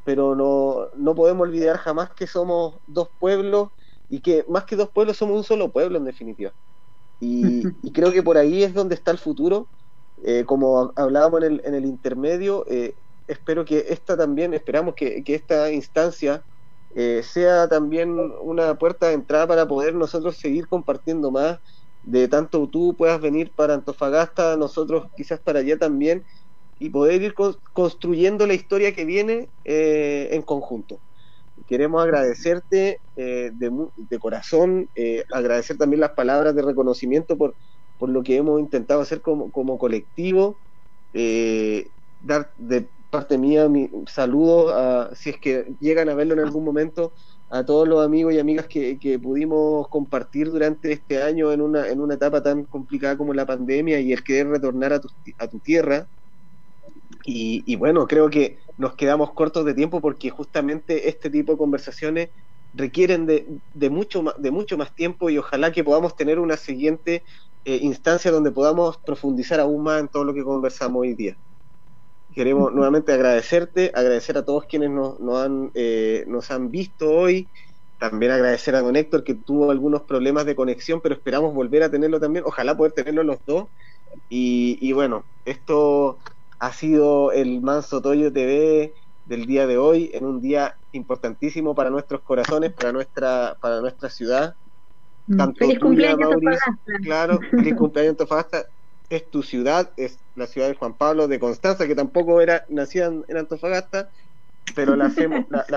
Speaker 1: pero no podemos olvidar jamás que somos dos pueblos, y que más que dos pueblos somos un solo pueblo en definitiva. Y creo que por ahí es donde está el futuro. Como hablábamos en el intermedio, esperamos que esta instancia sea también una puerta de entrada para poder nosotros seguir compartiendo más, de tanto tú puedas venir para Antofagasta, nosotros quizás para allá también, y poder ir construyendo la historia que viene en conjunto. Queremos agradecerte de corazón, agradecer también las palabras de reconocimiento por lo que hemos intentado hacer como colectivo, dar de parte mía mi saludo a, si es que llegan a verlo en algún momento, a todos los amigos y amigas que pudimos compartir durante este año en una etapa tan complicada como la pandemia y el querer retornar a tu tierra. Y bueno, creo que nos quedamos cortos de tiempo porque justamente este tipo de conversaciones requieren de mucho más tiempo, y ojalá que podamos tener una siguiente instancia donde podamos profundizar aún más en todo lo que conversamos hoy día. Queremos nuevamente agradecer a todos quienes nos han visto hoy, también agradecer a don Héctor, que tuvo algunos problemas de conexión, pero esperamos volver a tenerlo también, ojalá poder tenerlo los dos, y bueno, esto ha sido el Manso Toyo TV del día de hoy, en un día importantísimo para nuestros corazones, para nuestra ciudad. Tanto
Speaker 2: feliz
Speaker 1: tuya,
Speaker 2: cumpleaños,
Speaker 1: Mauricio,
Speaker 2: Antofagasta.
Speaker 1: claro, feliz cumpleaños, Antofagasta. Es tu ciudad, es la ciudad de Juan Pablo, de Constanza, que tampoco era nacida en Antofagasta, pero la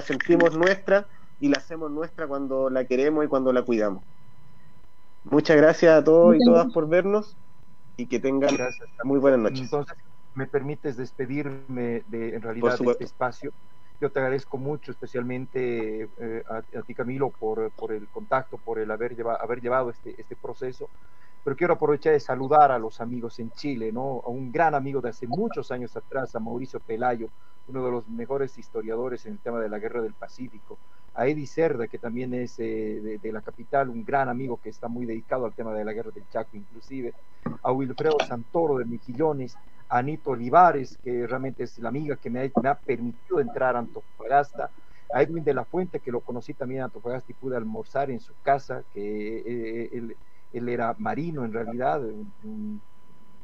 Speaker 1: sentimos nuestra, y la hacemos nuestra cuando la queremos y cuando la cuidamos. Muchas gracias a todos y todas por vernos, y que tengan muy buenas noches.
Speaker 3: Entonces, ¿me permites despedirme en realidad de este espacio? Yo te agradezco mucho, especialmente a ti, Camilo, por el contacto, por el haber llevado este proceso. Pero quiero aprovechar de saludar a los amigos en Chile, ¿no? A un gran amigo de hace muchos años atrás, a Mauricio Pelayo, uno de los mejores historiadores en el tema de la Guerra del Pacífico, a Eddie Cerda, que también es de la capital, un gran amigo que está muy dedicado al tema de la Guerra del Chaco inclusive, a Wilfredo Santoro de Mejillones, a Anito Olivares, que realmente es la amiga que me ha permitido entrar a Antofagasta, a Edwin de la Fuente, que lo conocí también en Antofagasta y pude almorzar en su casa, que él era marino en realidad,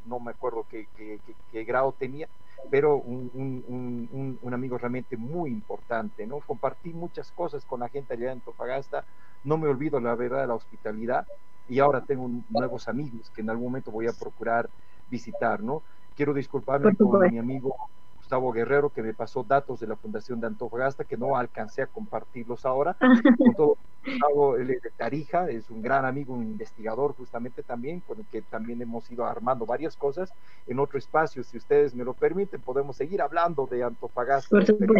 Speaker 3: no me acuerdo qué grado tenía, pero un amigo realmente muy importante, ¿no? Compartí muchas cosas con la gente allá en Antofagasta, no me olvido la verdad de la hospitalidad, y ahora tengo nuevos amigos que en algún momento voy a procurar visitar, ¿no? Quiero disculparme con mi amigo Gustavo Guerrero, que me pasó datos de la Fundación de Antofagasta, que no alcancé a compartirlos ahora. Con todo, Gustavo, él es de Tarija, es un gran amigo, un investigador justamente también, con el que también hemos ido armando varias cosas. En otro espacio, si ustedes me lo permiten, podemos seguir hablando de Antofagasta, pero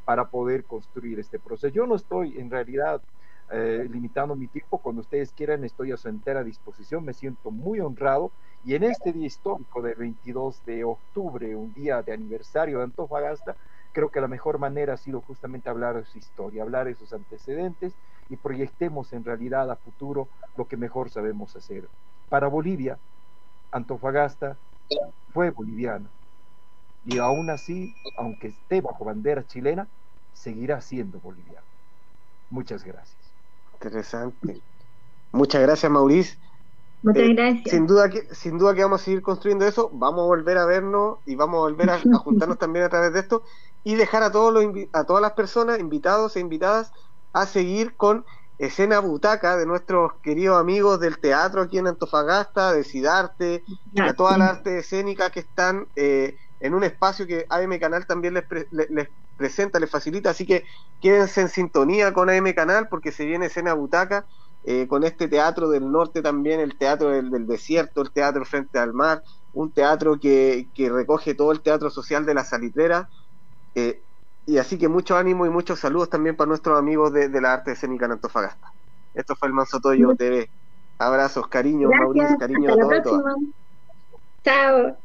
Speaker 3: para poder construir este proceso. Yo no estoy en realidad limitando mi tiempo. Cuando ustedes quieran, estoy a su entera disposición. Me siento muy honrado, y en este día histórico del 22 de octubre, un día de aniversario de Antofagasta, creo que la mejor manera ha sido justamente hablar de su historia, hablar de sus antecedentes, y proyectemos en realidad a futuro lo que mejor sabemos hacer. Para Bolivia, Antofagasta fue boliviana, y aún así, aunque esté bajo bandera chilena, seguirá siendo boliviana. Muchas gracias.
Speaker 1: Interesante. Muchas gracias, Mauricio.
Speaker 2: Muchas gracias.
Speaker 1: Sin duda que vamos a seguir construyendo eso, vamos a volver a vernos y vamos a volver a juntarnos también a través de esto, y dejar a todas las personas, invitados e invitadas, a seguir con Escena Butaca, de nuestros queridos amigos del teatro aquí en Antofagasta, de Sidarte, de todas las artes escénicas que están en un espacio que AM Canal también les presenta, les facilita, así que quédense en sintonía con AM Canal, porque se viene Escena Butaca, con este teatro del norte también, el teatro del desierto, el teatro frente al mar, un teatro que recoge todo el teatro social de la Salitrera, y así que mucho ánimo y muchos saludos también para nuestros amigos de la arte escénica en Antofagasta. Esto fue el Manso Toyo TV. Abrazos, cariños, Mauricio, cariño a todos y todas.
Speaker 2: Chao.